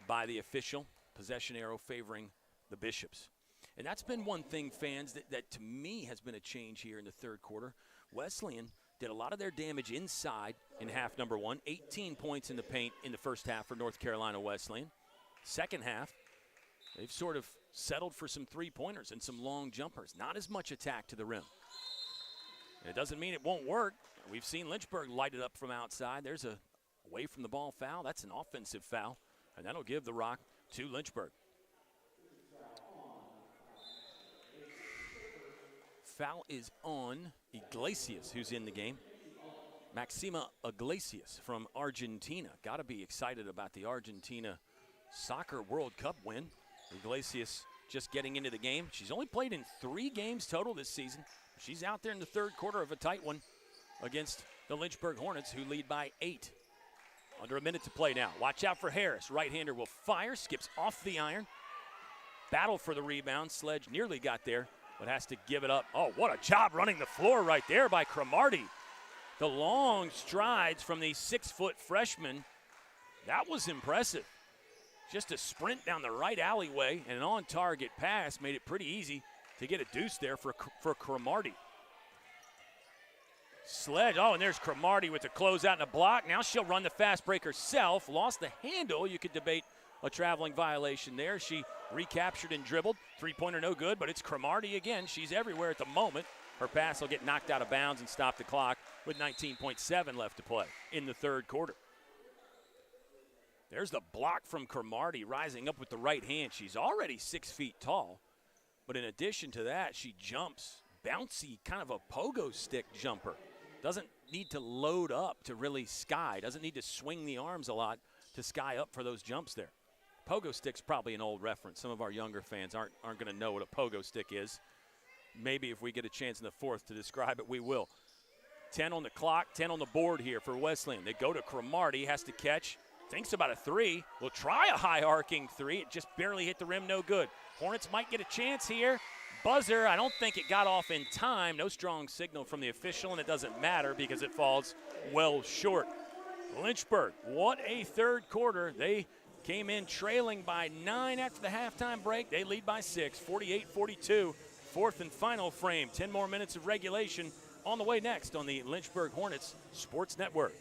by the official. Possession arrow favoring the Bishops. And that's been one thing, fans, that to me has been a change here in the third quarter. Wesleyan did a lot of their damage inside in half number 1. 18 points in the paint in the first half for North Carolina Wesleyan. Second half, they've sort of settled for some three-pointers and some long jumpers. Not as much attack to the rim. And it doesn't mean it won't work. We've seen Lynchburg light it up from outside. There's a away from the ball foul. That's an offensive foul, and that'll give the rock to Lynchburg. Foul is on Iglesias, who's in the game. Maxima Iglesias from Argentina. Got to be excited about the Argentina Soccer World Cup win. Iglesias just getting into the game. She's only played in 3 games total this season. She's out there in the third quarter of a tight one against the Lynchburg Hornets, who lead by 8. Under a minute to play now. Watch out for Harris. Right-hander will fire, skips off the iron. Battle for the rebound. Sledge nearly got there, but has to give it up. Oh, what a job running the floor right there by Cromartie. The long strides from the 6-foot freshman. That was impressive. Just a sprint down the right alleyway and an on-target pass made it pretty easy to get a deuce there for Cromartie. Sledge, oh, and there's Cromartie with the closeout and a block. Now she'll run the fast break herself. Lost the handle. You could debate a traveling violation there. She recaptured and dribbled. Three-pointer no good, but it's Cromartie again. She's everywhere at the moment. Her pass will get knocked out of bounds and stop the clock with 19.7 left to play in the third quarter. There's the block from Cromartie rising up with the right hand. She's already 6 feet tall, but in addition to that, she jumps. Bouncy, kind of a pogo stick jumper. Doesn't need to load up to really sky. Doesn't need to swing the arms a lot to sky up for those jumps there. Pogo stick's probably an old reference. Some of our younger fans aren't going to know what a pogo stick is. Maybe if we get a chance in the fourth to describe it, we will. 10 on the clock, 10 on the board here for Wesleyan. They go to Cromartie, has to catch. Thinks about a 3. Will try a high arcing 3. It just barely hit the rim, no good. Hornets might get a chance here. Buzzer, I don't think it got off in time. No strong signal from the official, and it doesn't matter because it falls well short. Lynchburg, what a third quarter. They came in trailing by 9 after the halftime break. They lead by 6, 48-42. fourth and final frame. 10 more minutes of regulation on the way next on the Lynchburg Hornets Sports Network.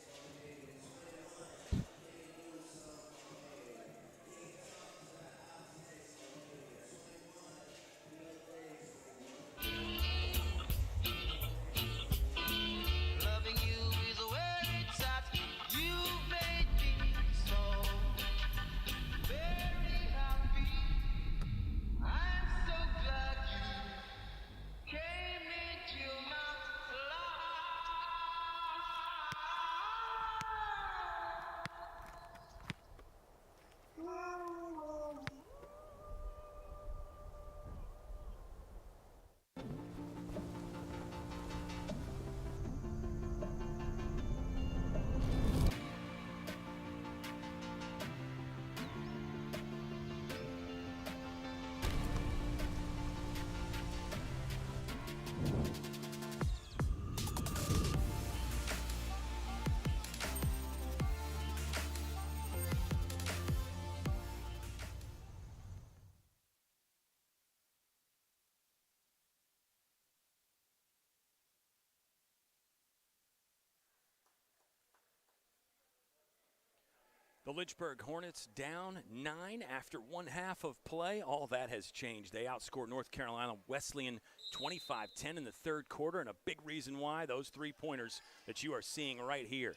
The Lynchburg Hornets down 9 after one half of play. All that has changed. They outscored North Carolina Wesleyan 25-10 in the third quarter, and a big reason why, those three-pointers that you are seeing right here.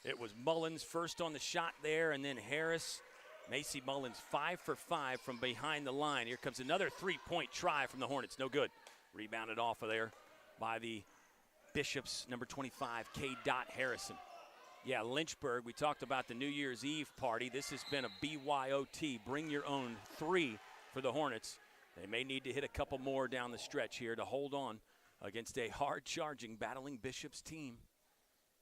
It was Mullins first on the shot there, and then Harris. Macy Mullins 5 for 5 from behind the line. Here comes another three-point try from the Hornets. No good. Rebounded off of there by the Bishops, number 25, K. Harrison. Yeah, Lynchburg, we talked about the New Year's Eve party. This has been a BYOT, bring your own 3 for the Hornets. They may need to hit a couple more down the stretch here to hold on against a hard-charging, battling Bishops team.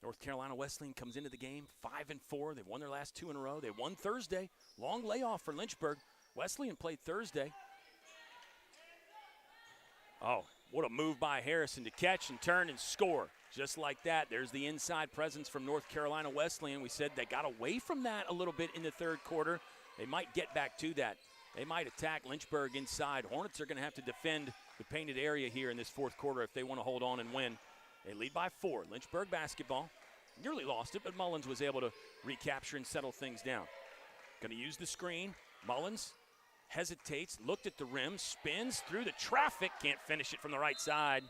North Carolina Wesleyan comes into the game 5-4. They've won their last 2 in a row. They won Thursday. Long layoff for Lynchburg. Wesleyan played Thursday. Oh, what a move by Harrison to catch and turn and score. Just like that, there's the inside presence from North Carolina Wesleyan. We said they got away from that a little bit in the third quarter. They might get back to that. They might attack Lynchburg inside. Hornets are going to have to defend the painted area here in this fourth quarter if they want to hold on and win. They lead by 4. Lynchburg basketball. Nearly lost it, but Mullins was able to recapture and settle things down. Going to use the screen. Mullins hesitates, looked at the rim, spins through the traffic, can't finish it from the right side.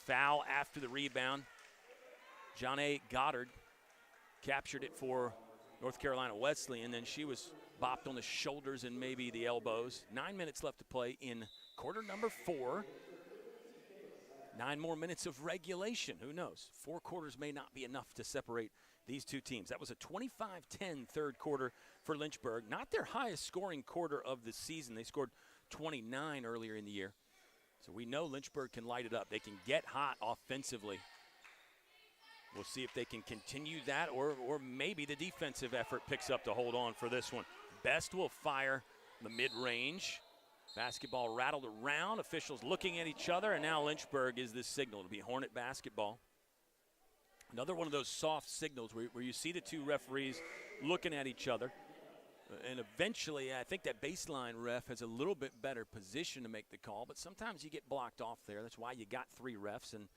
Foul after the rebound. John A. Goddard captured it for North Carolina Wesleyan, and then she was bopped on the shoulders and maybe the elbows. 9 minutes left to play in quarter number 4. 9 more minutes of regulation. Who knows? 4 quarters may not be enough to separate these two teams. That was a 25-10 third quarter for Lynchburg. Not their highest scoring quarter of the season. They scored 29 earlier in the year. So we know Lynchburg can light it up. They can get hot offensively. We'll see if they can continue that, or maybe the defensive effort picks up to hold on for this one. Best will fire the mid-range. Basketball rattled around. Officials looking at each other, and now Lynchburg is the signal to be Hornet basketball. Another one of those soft signals where you see the two referees looking at each other. And eventually, I think that baseline ref has a little bit better position to make the call, but sometimes you get blocked off there. That's why you got 3 refs. And,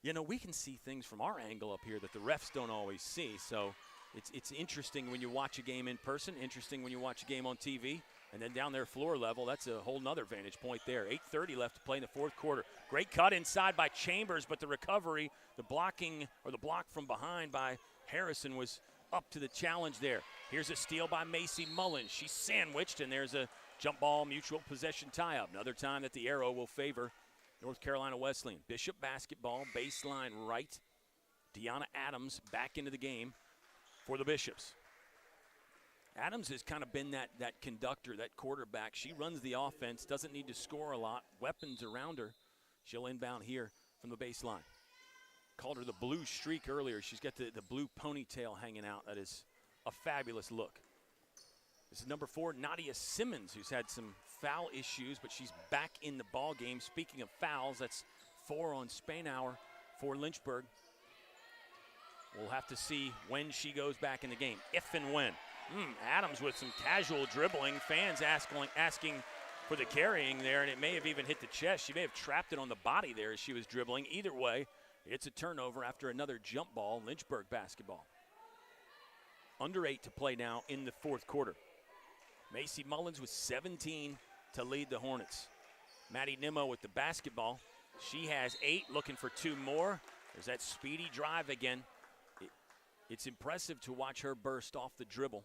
you know, we can see things from our angle up here that the refs don't always see. So it's interesting when you watch a game in person, interesting when you watch a game on TV. And then down there floor level, that's a whole nother vantage point there. 8:30 left to play in the fourth quarter. Great cut inside by Chambers, but the recovery, the blocking, or the block from behind by Harrison was up to the challenge there. Here's a steal by Macy Mullins. She's sandwiched, and there's a jump ball mutual possession tie-up. Another time that the arrow will favor North Carolina Wesleyan. Bishop basketball, baseline right. Deanna Adams back into the game for the Bishops. Adams has kind of been that conductor, that quarterback. She runs the offense, doesn't need to score a lot. Weapons around her. She'll inbound here from the baseline. Called her the blue streak earlier. She's got the blue ponytail hanging out. That is a fabulous look. This is number 4, Nadia Simmons, who's had some foul issues, but she's back in the ball game. Speaking of fouls, that's 4 on Spainhour for Lynchburg. We'll have to see when she goes back in the game, if and when. Adams with some casual dribbling. Fans asking for the carrying there, and it may have even hit the chest. She may have trapped it on the body there as she was dribbling. Either way, it's a turnover after another jump ball, Lynchburg basketball. Under 8 to play now in the fourth quarter. Macy Mullins with 17 to lead the Hornets. Maddie Nimmo with the basketball. She has 8, looking for 2 more. There's that speedy drive again. It's impressive to watch her burst off the dribble.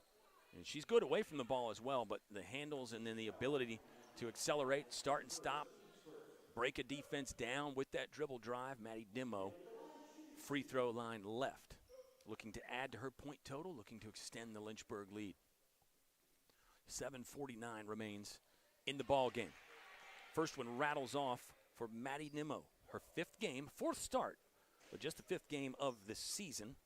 And she's good away from the ball as well, but the handles and then the ability to accelerate, start and stop, break a defense down with that dribble drive. Maddie Nimmo, free throw line left. Looking to add to her point total, looking to extend the Lynchburg lead. 7:49 remains in the ball game. First one rattles off for Maddie Nimmo. Her 5th game, 4th start, but just the 5th game of the season.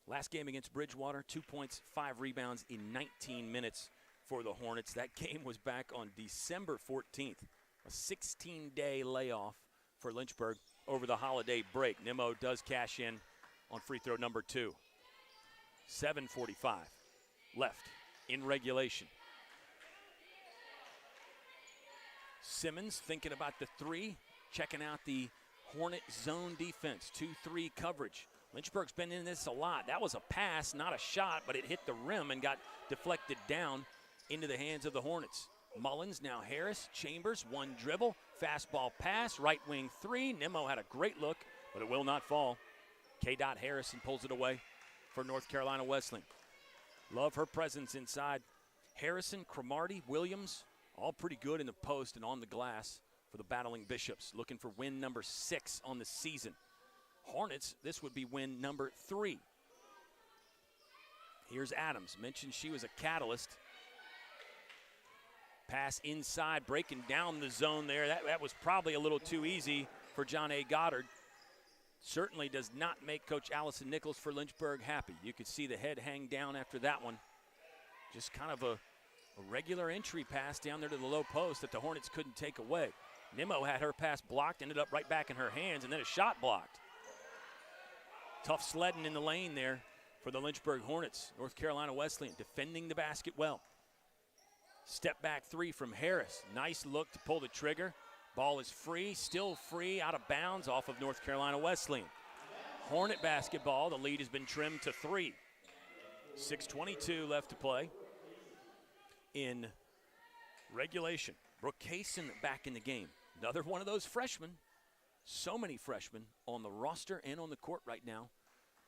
Last game against Bridgewater, 2 points, 5 rebounds in 19 minutes for the Hornets. That game was back on December 14th, a 16-day layoff for Lynchburg over the holiday break. Nimmo does cash in on free throw number 2. 7:45 left in regulation. Simmons thinking about the 3, checking out the Hornet zone defense, 2-3 coverage. Lynchburg's been in this a lot. That was a pass, not a shot, but it hit the rim and got deflected down into the hands of the Hornets. Mullins, now Harris, Chambers, 1 dribble, fastball pass, right wing 3. Nimmo had a great look, but it will not fall. K-Dot Harrison pulls it away for North Carolina Wesleyan. Love her presence inside. Harrison, Cromartie, Williams, all pretty good in the post and on the glass for the Battling Bishops. Looking for win number 6 on the season. Hornets, this would be win number 3. Here's Adams. Mentioned she was a catalyst. Pass inside, breaking down the zone there. That was probably a little too easy for John A. Goddard. Certainly does not make Coach Allison Nichols for Lynchburg happy. You could see the head hang down after that one. Just kind of a regular entry pass down there to the low post that the Hornets couldn't take away. Nimmo had her pass blocked, ended up right back in her hands, and then a shot blocked. Tough sledding in the lane there for the Lynchburg Hornets. North Carolina Wesleyan defending the basket well. Step back 3 from Harris. Nice look to pull the trigger. Ball is free, still free, out of bounds off of North Carolina Wesleyan. Hornet basketball, the lead has been trimmed to 3. 6:22 left to play in regulation. Brooke Kaysen back in the game. Another one of those freshmen. So many freshmen on the roster and on the court right now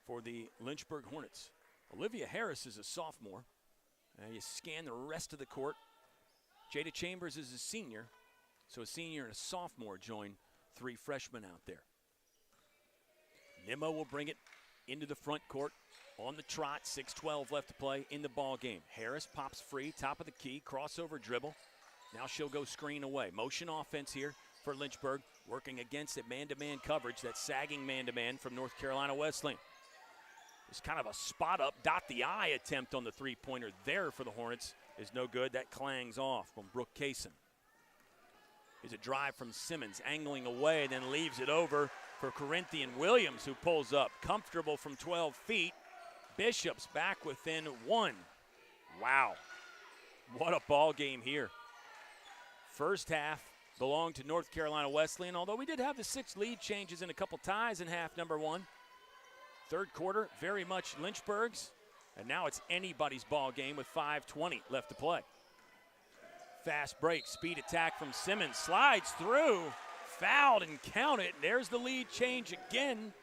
for the Lynchburg Hornets. Olivia Harris is a sophomore. You scan the rest of the court. Jada Chambers is a senior. So a senior and a sophomore join 3 freshmen out there. Nimmo will bring it into the front court on the trot. 6:12 left to play in the ball game. Harris pops free, top of the key, crossover dribble. Now she'll go screen away. Motion offense here for Lynchburg, working against a man-to-man coverage, that sagging man-to-man from North Carolina Wesleyan. It's kind of a spot-up, dot-the-eye attempt on the three-pointer there for the Hornets is no good. That clangs off from Brooke Kaysen. Here's a drive from Simmons, angling away, then leaves it over for Corinthian Williams, who pulls up. Comfortable from 12 feet. Bishops back within 1. Wow. What a ball game here. First half belonged to North Carolina Wesleyan, although we did have the 6 lead changes and a couple ties in half number 1. Third quarter, very much Lynchburg's, and now it's anybody's ball game with 5:20 left to play. Fast break, speed attack from Simmons, slides through, fouled and counted. There's the lead change again.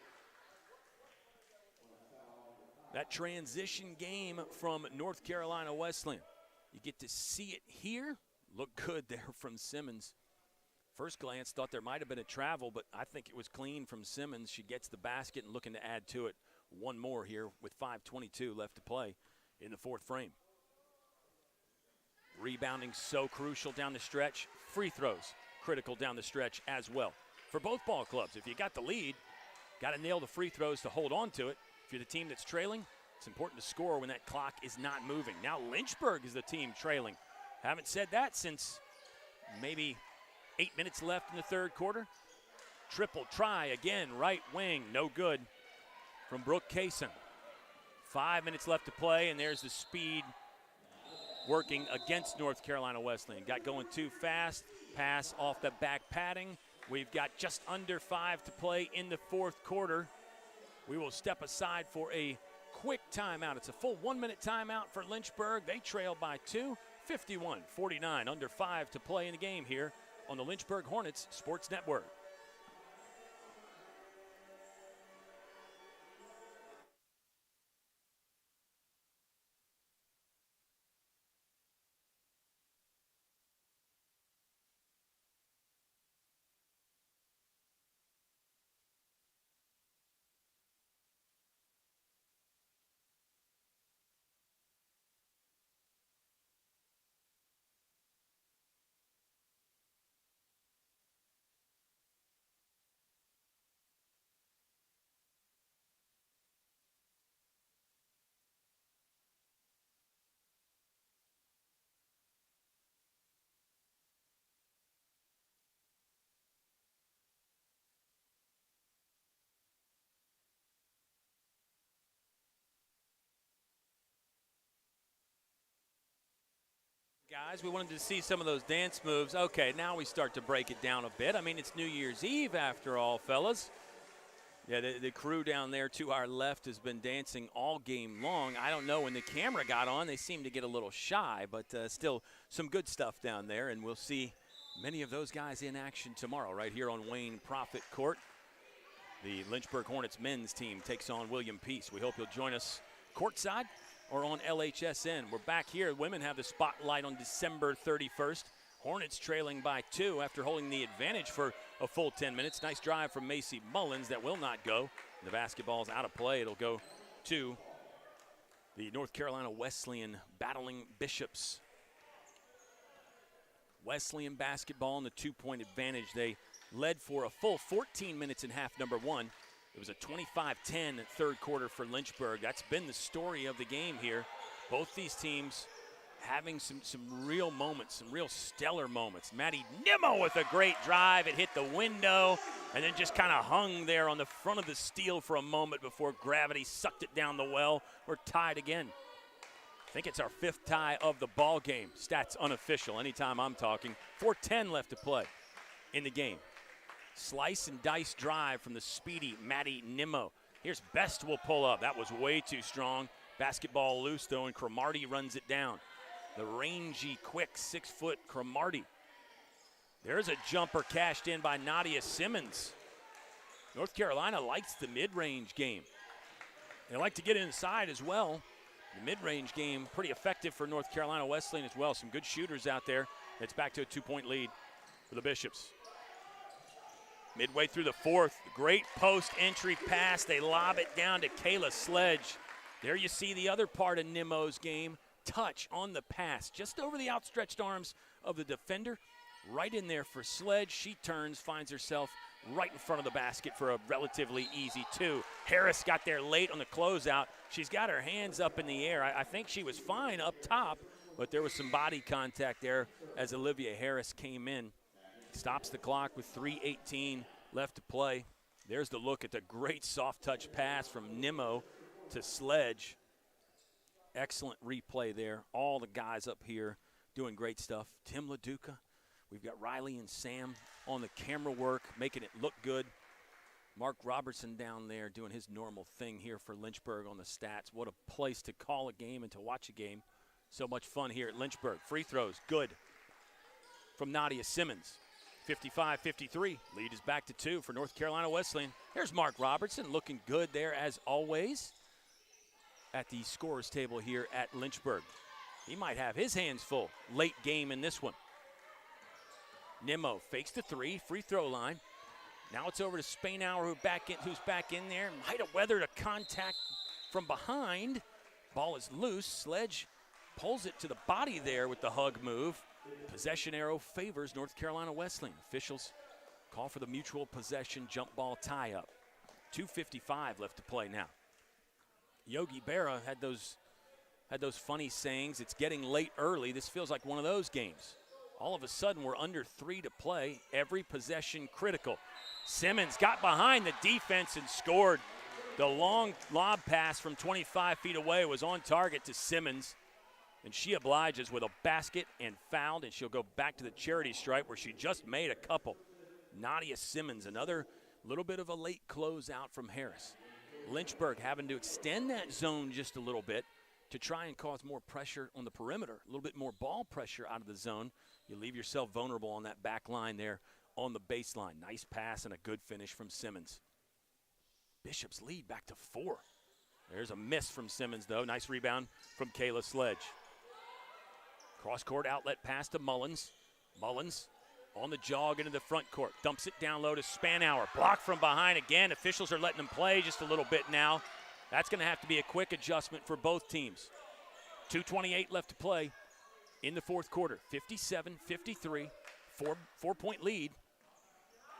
That transition game from North Carolina Wesleyan. You get to see it here. Look good there from Simmons. First glance, thought there might have been a travel, but I think it was clean from Simmons. She gets the basket and looking to add to it. One more here with 5:22 left to play in the fourth frame. Rebounding so crucial down the stretch. Free throws critical down the stretch as well. For both ball clubs, if you got the lead, got to nail the free throws to hold on to it. If you're the team that's trailing, it's important to score when that clock is not moving. Now Lynchburg is the team trailing. Haven't said that since maybe 8 minutes left in the third quarter. Triple try again, right wing, no good from Brooke Kaysen. 5 minutes left to play, and there's the speed working against North Carolina Wesleyan. Got going too fast, pass off the back padding. We've got just under 5 to play in the fourth quarter. We will step aside for a quick timeout. It's a full 1-minute timeout for Lynchburg. They trail by 2, 51-49, under 5 to play in the game here on the Lynchburg Hornets Sports Network. Guys, we wanted to see some of those dance moves. Okay, now we start to break it down a bit. I mean, it's New Year's Eve after all, fellas. Yeah, the crew down there to our left has been dancing all game long. I don't know, when the camera got on, they seemed to get a little shy, but still some good stuff down there, and we'll see many of those guys in action tomorrow right here on Wayne Profit Court. The Lynchburg Hornets men's team takes on William Peace. We hope you'll join us courtside or on LHSN. We're back here. Women have the spotlight on December 31st. Hornets trailing by 2 after holding the advantage for a full 10 minutes. Nice drive from Macy Mullins that will not go. The basketball's out of play. It'll go to the North Carolina Wesleyan battling Bishops. Wesleyan basketball in the 2-point advantage. They led for a full 14 minutes in half number 1. It was a 25-10 third quarter for Lynchburg. That's been the story of the game here. Both these teams having some real moments, some real stellar moments. Maddie Nimmo with a great drive. It hit the window and then just kind of hung there on the front of the steel for a moment before gravity sucked it down the well. We're tied again. I think it's our 5th tie of the ball game. Stats unofficial anytime I'm talking. 4:10 left to play in the game. Slice and dice drive from the speedy Maddie Nimmo. Here's Best will pull up. That was way too strong. Basketball loose though, and Cromartie runs it down. The rangy, quick 6-foot Cromartie. There's a jumper cashed in by Nadia Simmons. North Carolina likes the mid-range game. They like to get inside as well. The mid-range game pretty effective for North Carolina Wesleyan as well. Some good shooters out there. It's back to a 2-point lead for the Bishops. Midway through the fourth, great post entry pass. They lob it down to Kayla Sledge. There you see the other part of Nimmo's game. Touch on the pass, just over the outstretched arms of the defender. Right in there for Sledge. She turns, finds herself right in front of the basket for a relatively easy 2. Harris got there late on the closeout. She's got her hands up in the air. I think she was fine up top, but there was some body contact there as Olivia Harris came in. Stops the clock with 3:18 left to play. There's the look at the great soft touch pass from Nimmo to Sledge. Excellent replay there. All the guys up here doing great stuff. Tim LaDuca. We've got Riley and Sam on the camera work, making it look good. Mark Robertson down there doing his normal thing here for Lynchburg on the stats. What a place to call a game and to watch a game. So much fun here at Lynchburg. Free throws, good from Nadia Simmons. 55-53. Lead is back to 2 for North Carolina Wesleyan. Here's Mark Robertson looking good there as always at the scorer's table here at Lynchburg. He might have his hands full late game in this one. Nimmo fakes the 3, free throw line. Now it's over to Spainauer who's back in there. Might have weathered a contact from behind. Ball is loose. Sledge pulls it to the body there with the hug move. Possession arrow favors North Carolina Wesleyan. Officials call for the mutual possession jump ball tie-up. 2:55 left to play now. Yogi Berra had those funny sayings. It's getting late early. This feels like one of those games. All of a sudden, we're under 3 to play. Every possession critical. Simmons got behind the defense and scored. The long lob pass from 25 feet away was on target to Simmons. And she obliges with a basket and fouled, and she'll go back to the charity stripe where she just made a couple. Nadia Simmons, another little bit of a late closeout from Harris. Lynchburg having to extend that zone just a little bit to try and cause more pressure on the perimeter, a little bit more ball pressure out of the zone. You leave yourself vulnerable on that back line there on the baseline. Nice pass and a good finish from Simmons. Bishop's lead back to 4. There's a miss from Simmons, though. Nice rebound from Kayla Sledge. Cross-court outlet pass to Mullins. Mullins on the jog into the front court. Dumps it down low to Spanauer. Blocked from behind again. Officials are letting them play just a little bit now. That's going to have to be a quick adjustment for both teams. 2:28 left to play in the fourth quarter. 57-53. Four-point lead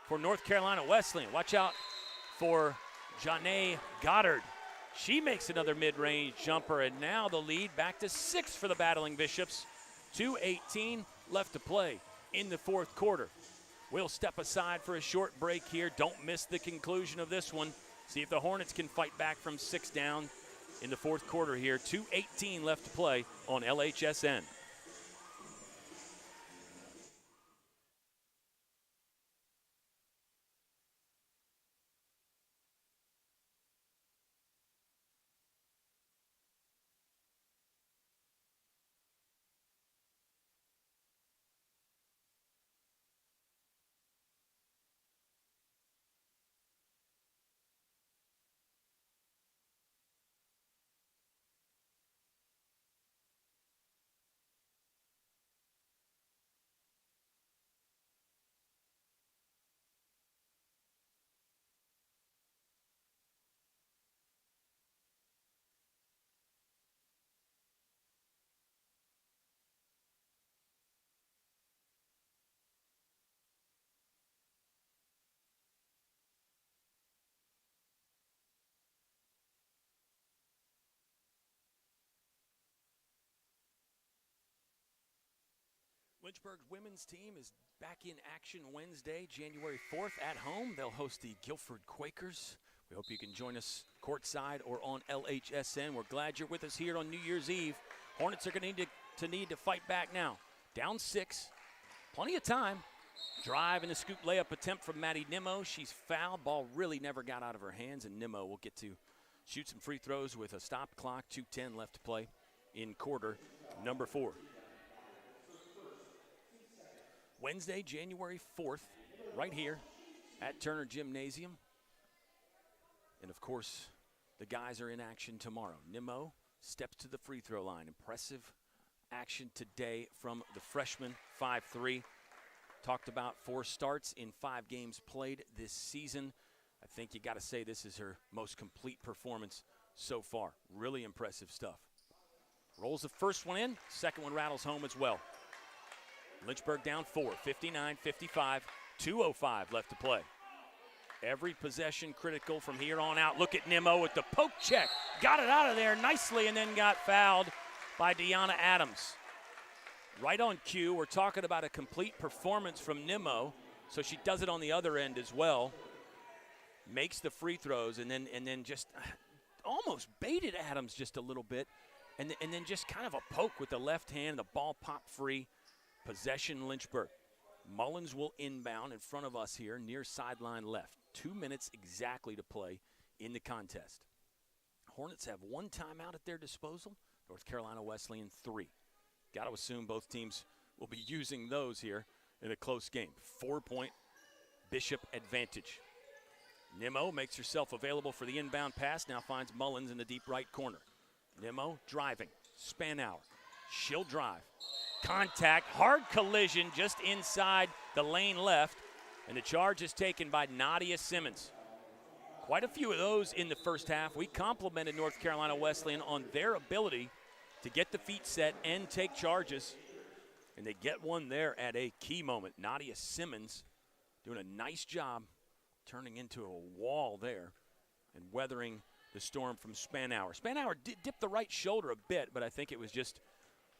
for North Carolina Wesleyan. Watch out for Janae Goddard. She makes another mid-range jumper, and now the lead back to 6 for the Battling Bishops. 2:18 left to play in the fourth quarter. We'll step aside for a short break here. Don't miss the conclusion of this one. See if the Hornets can fight back from 6 down in the fourth quarter here. 2:18 left to play on LHSN. Lynchburg's women's team is back in action Wednesday, January 4th at home. They'll host the Guilford Quakers. We hope you can join us courtside or on LHSN. We're glad you're with us here on New Year's Eve. Hornets are going to need to fight back now. Down 6, plenty of time. Drive and a scoop layup attempt from Maddie Nimmo. She's fouled. Ball really never got out of her hands, and Nimmo will get to shoot some free throws with a stopped clock. 2:10 left to play in quarter number 4. Wednesday, January 4th, right here at Turner Gymnasium. And, of course, the guys are in action tomorrow. Nimmo steps to the free throw line. Impressive action today from the freshman, 5'3". Talked about 4 starts in 5 games played this season. I think you got to say this is her most complete performance so far. Really impressive stuff. Rolls the first one in. Second one rattles home as well. Lynchburg down 4, 59-55, 2:05 left to play. Every possession critical from here on out. Look at Nimmo with the poke check. Got it out of there nicely and then got fouled by Deanna Adams. Right on cue. We're talking about a complete performance from Nimmo, so she does it on the other end as well. Makes the free throws and then just almost baited Adams just a little bit, and then just kind of a poke with the left hand. The ball popped free. Possession Lynchburg. Mullins will inbound in front of us here near sideline left. 2 minutes exactly to play in the contest. Hornets have 1 timeout at their disposal. North Carolina Wesleyan 3. Got to assume both teams will be using those here in a close game. 4-point Bishop advantage. Nimmo makes herself available for the inbound pass. Now finds Mullins in the deep right corner. Nimmo driving. Spanauer. She'll drive. Contact, hard collision just inside the lane left, and the charge is taken by Nadia Simmons. Quite a few of those in the first half. We complimented North Carolina Wesleyan on their ability to get the feet set and take charges, and they get one there at a key moment. Nadia Simmons doing a nice job turning into a wall there and weathering the storm from Spanauer. Spanauer dipped the right shoulder a bit, but I think it was just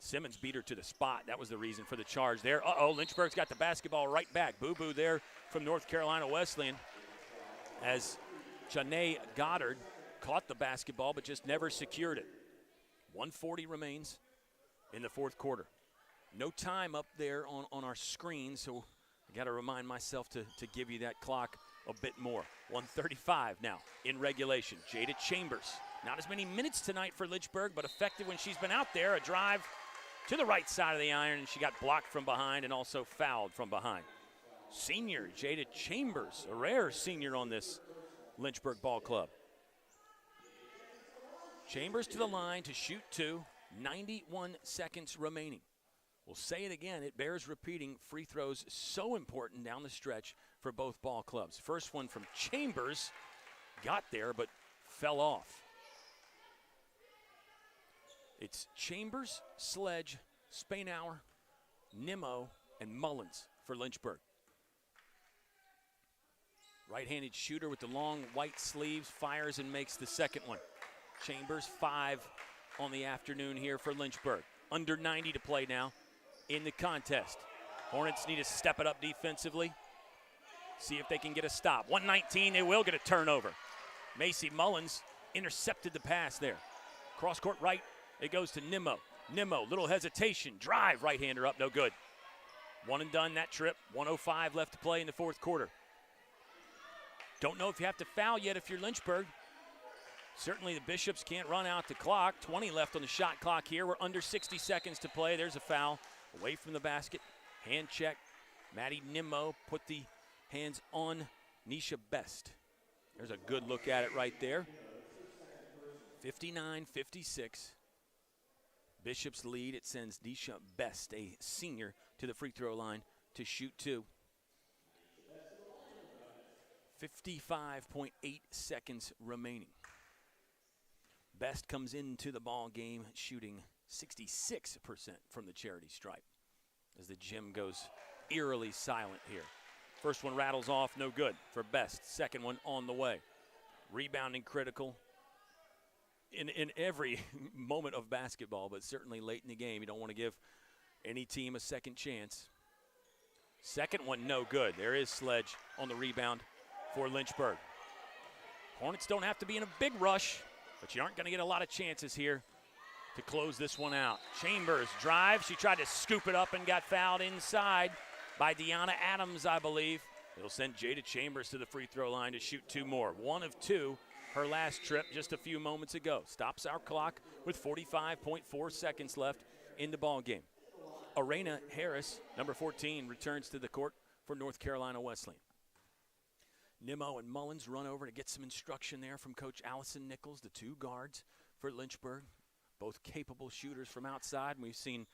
Simmons beat her to the spot. That was the reason for the charge there. Lynchburg's got the basketball right back. Boo-boo there from North Carolina Wesleyan as Janae Goddard caught the basketball but just never secured it. 1:40 remains in the fourth quarter. No time up there on our screen, so I got to remind myself to give you that clock a bit more. 1:35 now in regulation. Jada Chambers. Not as many minutes tonight for Lynchburg, but effective when she's been out there. A drive to the right side of the iron, and she got blocked from behind and also fouled from behind. Senior Jada Chambers, a rare senior on this Lynchburg ball club. Chambers to the line to shoot two. 91 seconds remaining. We'll say it again, it bears repeating. Free throws so important down the stretch for both ball clubs. First one from Chambers, got there but fell off. It's Chambers, Sledge, Spainauer, Nimmo, and Mullins for Lynchburg. Right-handed shooter with the long white sleeves, fires and makes the second one. Chambers, 5 on the afternoon here for Lynchburg. Under 90 to play now in the contest. Hornets need to step it up defensively. See if they can get a stop. 119, they will get a turnover. Macy Mullins intercepted the pass there. Cross court right, it goes to Nimmo. Nimmo, little hesitation, drive, right-hander up, no good. One and done that trip. 1:05 left to play in the fourth quarter. Don't know if you have to foul yet if you're Lynchburg. Certainly the Bishops can't run out the clock. 20 left on the shot clock here. We're under 60 seconds to play. There's a foul away from the basket. Hand check. Maddie Nimmo put the hands on Nisha Best. There's a good look at it right there. 59-56. Bishops lead. It sends Nisha Best, a senior, to the free throw line to shoot two. 55.8 seconds remaining. Best comes into the ball game shooting 66% from the charity stripe as the gym goes eerily silent here. First one rattles off, no good for Best. Second one on the way. Rebounding critical in every moment of basketball, but certainly late in the game. You don't want to give any team a second chance. Second one, no good. There is Sledge on the rebound for Lynchburg. Hornets don't have to be in a big rush, but you aren't going to get a lot of chances here to close this one out. Chambers drives. She tried to scoop it up and got fouled inside by Deanna Adams, I believe. It'll send Jada Chambers to the free throw line to shoot two more. 1 of 2, her last trip just a few moments ago. Stops our clock with 45.4 seconds left in the ball game. Arena Harris, number 14, returns to the court for North Carolina Wesleyan. Nimmo and Mullins run over to get some instruction there from Coach Allison Nichols, the two guards for Lynchburg. Both capable shooters from outside. And we've seen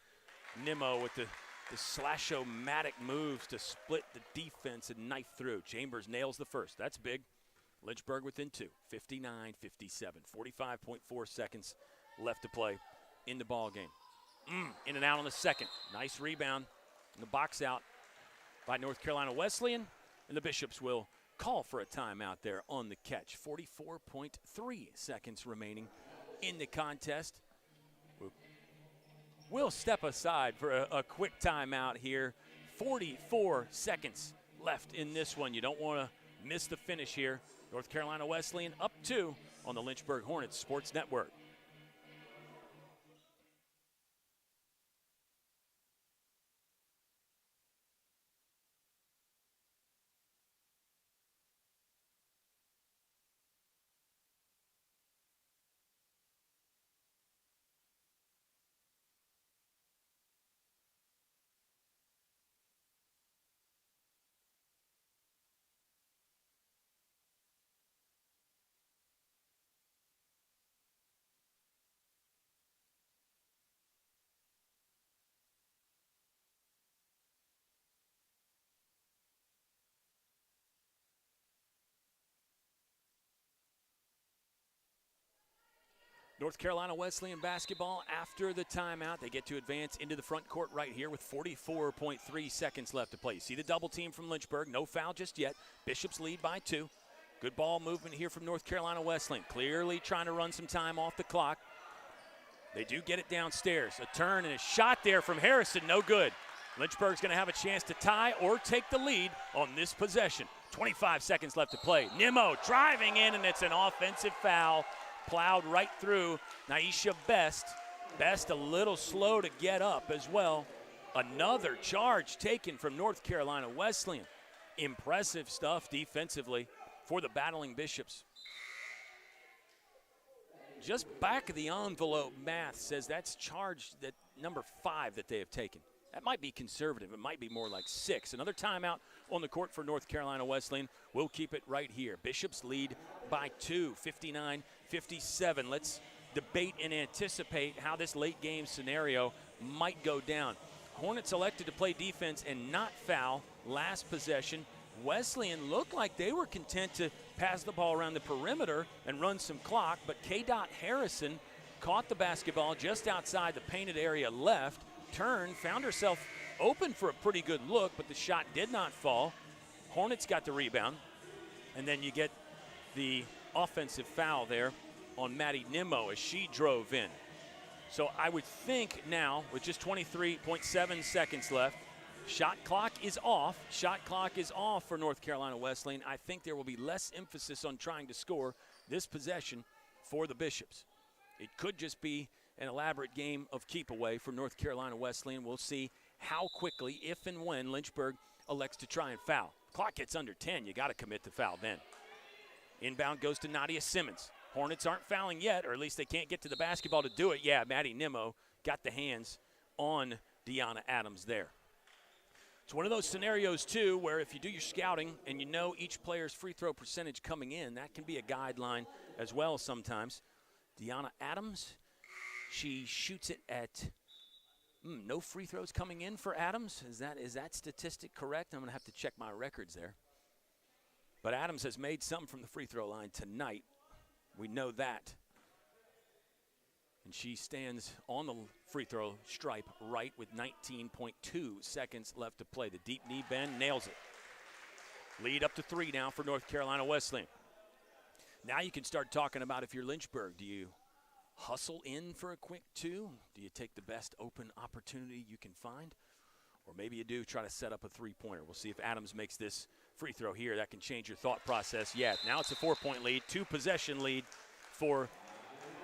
Nimmo with the slash-o-matic moves to split the defense and knife through. Chambers nails the first. That's big. Lynchburg within 2, 59-57. 45.4 seconds left to play in the ball game. In and out on the second. Nice rebound in the box out by North Carolina Wesleyan. And the Bishops will call for a timeout there on the catch. 44.3 seconds remaining in the contest. We'll step aside for a quick timeout here. 44 seconds left in this one. You don't want to miss the finish here. North Carolina Wesleyan up 2 on the Lynchburg Hornets Sports Network. North Carolina Wesleyan basketball after the timeout. They get to advance into the front court right here with 44.3 seconds left to play. You see the double team from Lynchburg. No foul just yet. Bishops lead by 2. Good ball movement here from North Carolina Wesleyan. Clearly trying to run some time off the clock. They do get it downstairs. A turn and a shot there from Harrison. No good. Lynchburg's going to have a chance to tie or take the lead on this possession. 25 seconds left to play. Nimmo driving in, and it's an offensive foul. Plowed right through Naisha Best. Best a little slow to get up as well. Another charge taken from North Carolina Wesleyan. Impressive stuff defensively for the Battling Bishops. Just back of the envelope math says that's charge that number 5 that they have taken. That might be conservative. It might be more like 6. Another timeout on the court for North Carolina Wesleyan. We'll keep it right here. Bishops lead by 2, 59-57. Let's debate and anticipate how this late game scenario might go down. Hornets elected to play defense and not foul last possession. Wesleyan looked like they were content to pass the ball around the perimeter and run some clock, but K-Dot Harrison caught the basketball just outside the painted area left, turned, found herself open for a pretty good look, but the shot did not fall. Hornets got the rebound, and then you get the offensive foul there on Maddie Nimmo as she drove in. So I would think now, with just 23.7 seconds left, shot clock is off. Shot clock is off for North Carolina Wesleyan. I think there will be less emphasis on trying to score this possession for the Bishops. It could just be an elaborate game of keep away for North Carolina Wesleyan. We'll see how quickly, if and when, Lynchburg elects to try and foul. Clock gets under 10, you got to commit the foul then. Inbound goes to Nadia Simmons. Hornets aren't fouling yet, or at least they can't get to the basketball to do it. Yeah, Maddie Nimmo got the hands on Deanna Adams there. It's one of those scenarios, too, where if you do your scouting and you know each player's free throw percentage coming in, that can be a guideline as well sometimes. Deanna Adams, she shoots it at no free throws coming in for Adams. Is that statistic correct? I'm going to have to check my records there. But Adams has made some from the free throw line tonight. We know that. And she stands on the free throw stripe right with 19.2 seconds left to play. The deep knee bend nails it. Lead up to 3 now for North Carolina Wesleyan. Now you can start talking about, if you're Lynchburg, do you hustle in for a quick 2? Do you take the best open opportunity you can find? Or maybe you do try to set up a 3-pointer. We'll see if Adams makes this free throw here. That can change your thought process. Yeah, now it's a 4-point lead, 2-possession lead for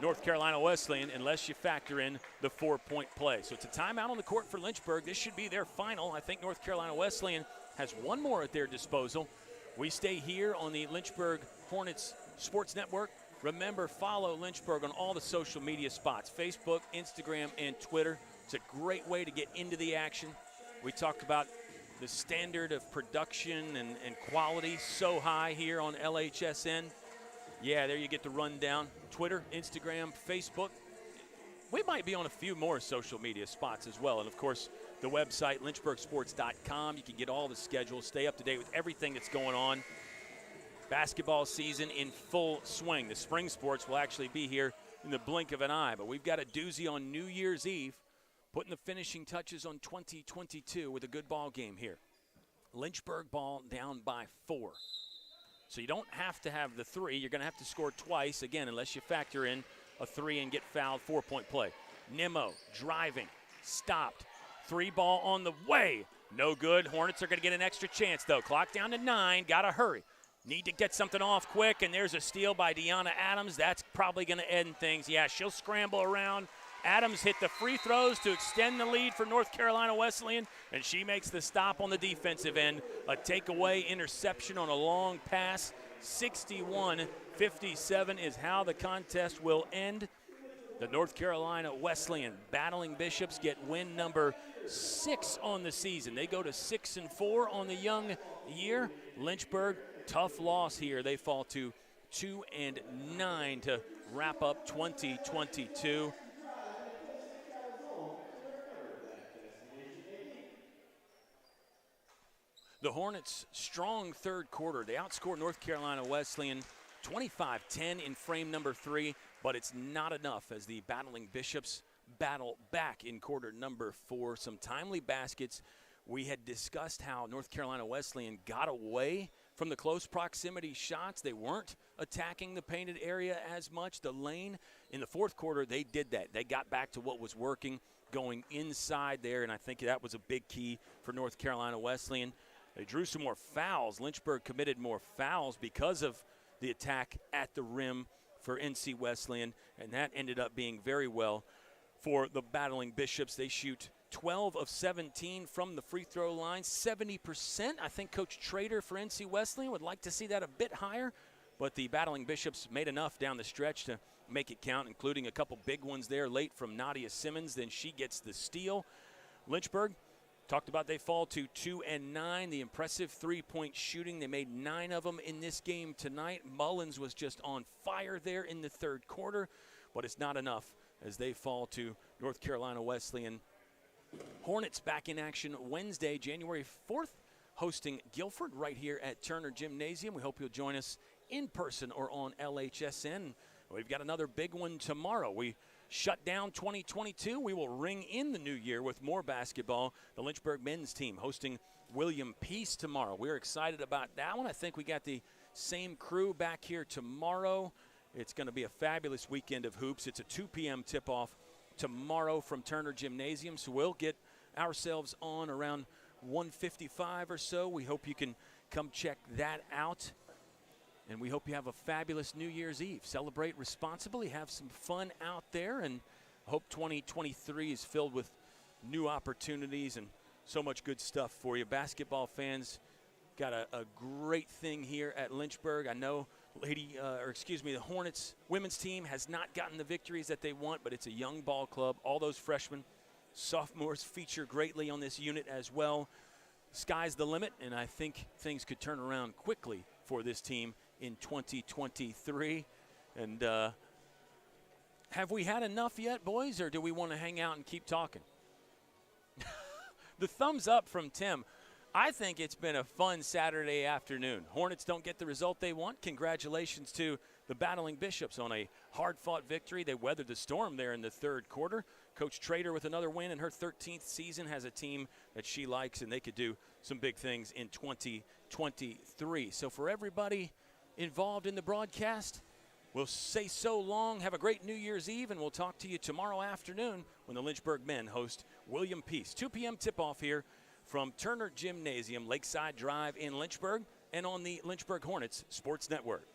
North Carolina Wesleyan, unless you factor in the 4-point play. So it's a timeout on the court for Lynchburg. This should be their final. I think North Carolina Wesleyan has one more at their disposal. We stay here on the Lynchburg Hornets Sports Network. Remember, follow Lynchburg on all the social media spots, Facebook, Instagram, and Twitter. It's a great way to get into the action. We talked about the standard of production and quality so high here on LHSN. Yeah, there you get the rundown. Twitter, Instagram, Facebook. We might be on a few more social media spots as well. And, of course, the website, lynchburgsports.com. You can get all the schedules, stay up to date with everything that's going on. Basketball season in full swing. The spring sports will actually be here in the blink of an eye. But we've got a doozy on New Year's Eve, putting the finishing touches on 2022 with a good ball game here. Lynchburg ball down by 4. So you don't have to have the 3. You're going to have to score twice, again, unless you factor in a 3 and get fouled. 4-point play. Nimmo driving, stopped. 3 ball on the way. No good. Hornets are going to get an extra chance, though. Clock down to 9. Got to hurry. Need to get something off quick, and there's a steal by Deanna Adams. That's probably going to end things. Yeah, she'll scramble around. Adams hit the free throws to extend the lead for North Carolina Wesleyan, and she makes the stop on the defensive end. A takeaway interception on a long pass. 61-57 is how the contest will end. The North Carolina Wesleyan Battling Bishops get win number 6 on the season. They go to 6-4 on the young year. Lynchburg, tough loss here. They fall to 2-9 to wrap up 2022. The Hornets, strong third quarter. They outscore North Carolina Wesleyan 25-10 in frame number 3, but it's not enough as the Battling Bishops battle back in quarter number 4. Some timely baskets. We had discussed how North Carolina Wesleyan got away from the close proximity shots. They weren't attacking the painted area as much. The lane in the fourth quarter, they did that. They got back to what was working, going inside there, and I think that was a big key for North Carolina Wesleyan. They drew some more fouls. Lynchburg committed more fouls because of the attack at the rim for NC Wesleyan, and that ended up being very well for the Battling Bishops. They shoot 12 of 17 from the free throw line, 70%. I think Coach Trader for NC Wesleyan would like to see that a bit higher, but the Battling Bishops made enough down the stretch to make it count, including a couple big ones there late from Nadia Simmons. Then she gets the steal. Lynchburg, talked about they fall to 2-9. The impressive three-point shooting, they made 9 of them in this game tonight. Mullins was just on fire there in the third quarter, but it's not enough as they fall to North Carolina Wesleyan. Hornets back in action Wednesday, January 4th, hosting Guilford right here at Turner Gymnasium. We hope you'll join us in person or on LHSN. We've got another big one tomorrow. We shut down 2022. We will ring in the new year with more basketball. The Lynchburg men's team hosting William Peace tomorrow. We're excited about that one. I think we got the same crew back here tomorrow. It's going to be a fabulous weekend of hoops. It's a 2 p.m. tip-off tomorrow from Turner Gymnasium, so we'll get ourselves on around 1:55 or so. We hope you can come check that out. And we hope you have a fabulous New Year's Eve. Celebrate responsibly, have some fun out there, and hope 2023 is filled with new opportunities and so much good stuff for you. Basketball fans, got a great thing here at Lynchburg. I know the Hornets women's team has not gotten the victories that they want, but it's a young ball club. All those freshmen, sophomores feature greatly on this unit as well. Sky's the limit, and I think things could turn around quickly for this team in 2023. And have we had enough yet, boys, or do we want to hang out and keep talking? The thumbs up from Tim. I think it's been a fun Saturday afternoon. Hornets don't get the result they want. Congratulations to the Battling Bishops on a hard-fought victory. They weathered the storm there in the third quarter. Coach Trader with another win in her 13th season has a team that she likes, and they could do some big things in 2023. So for everybody involved in the broadcast, we'll say so long. Have a great New Year's Eve, and we'll talk to you tomorrow afternoon when the Lynchburg men host William Peace. 2 p.m. tip-off here from Turner Gymnasium, Lakeside Drive in Lynchburg, and on the Lynchburg Hornets Sports Network.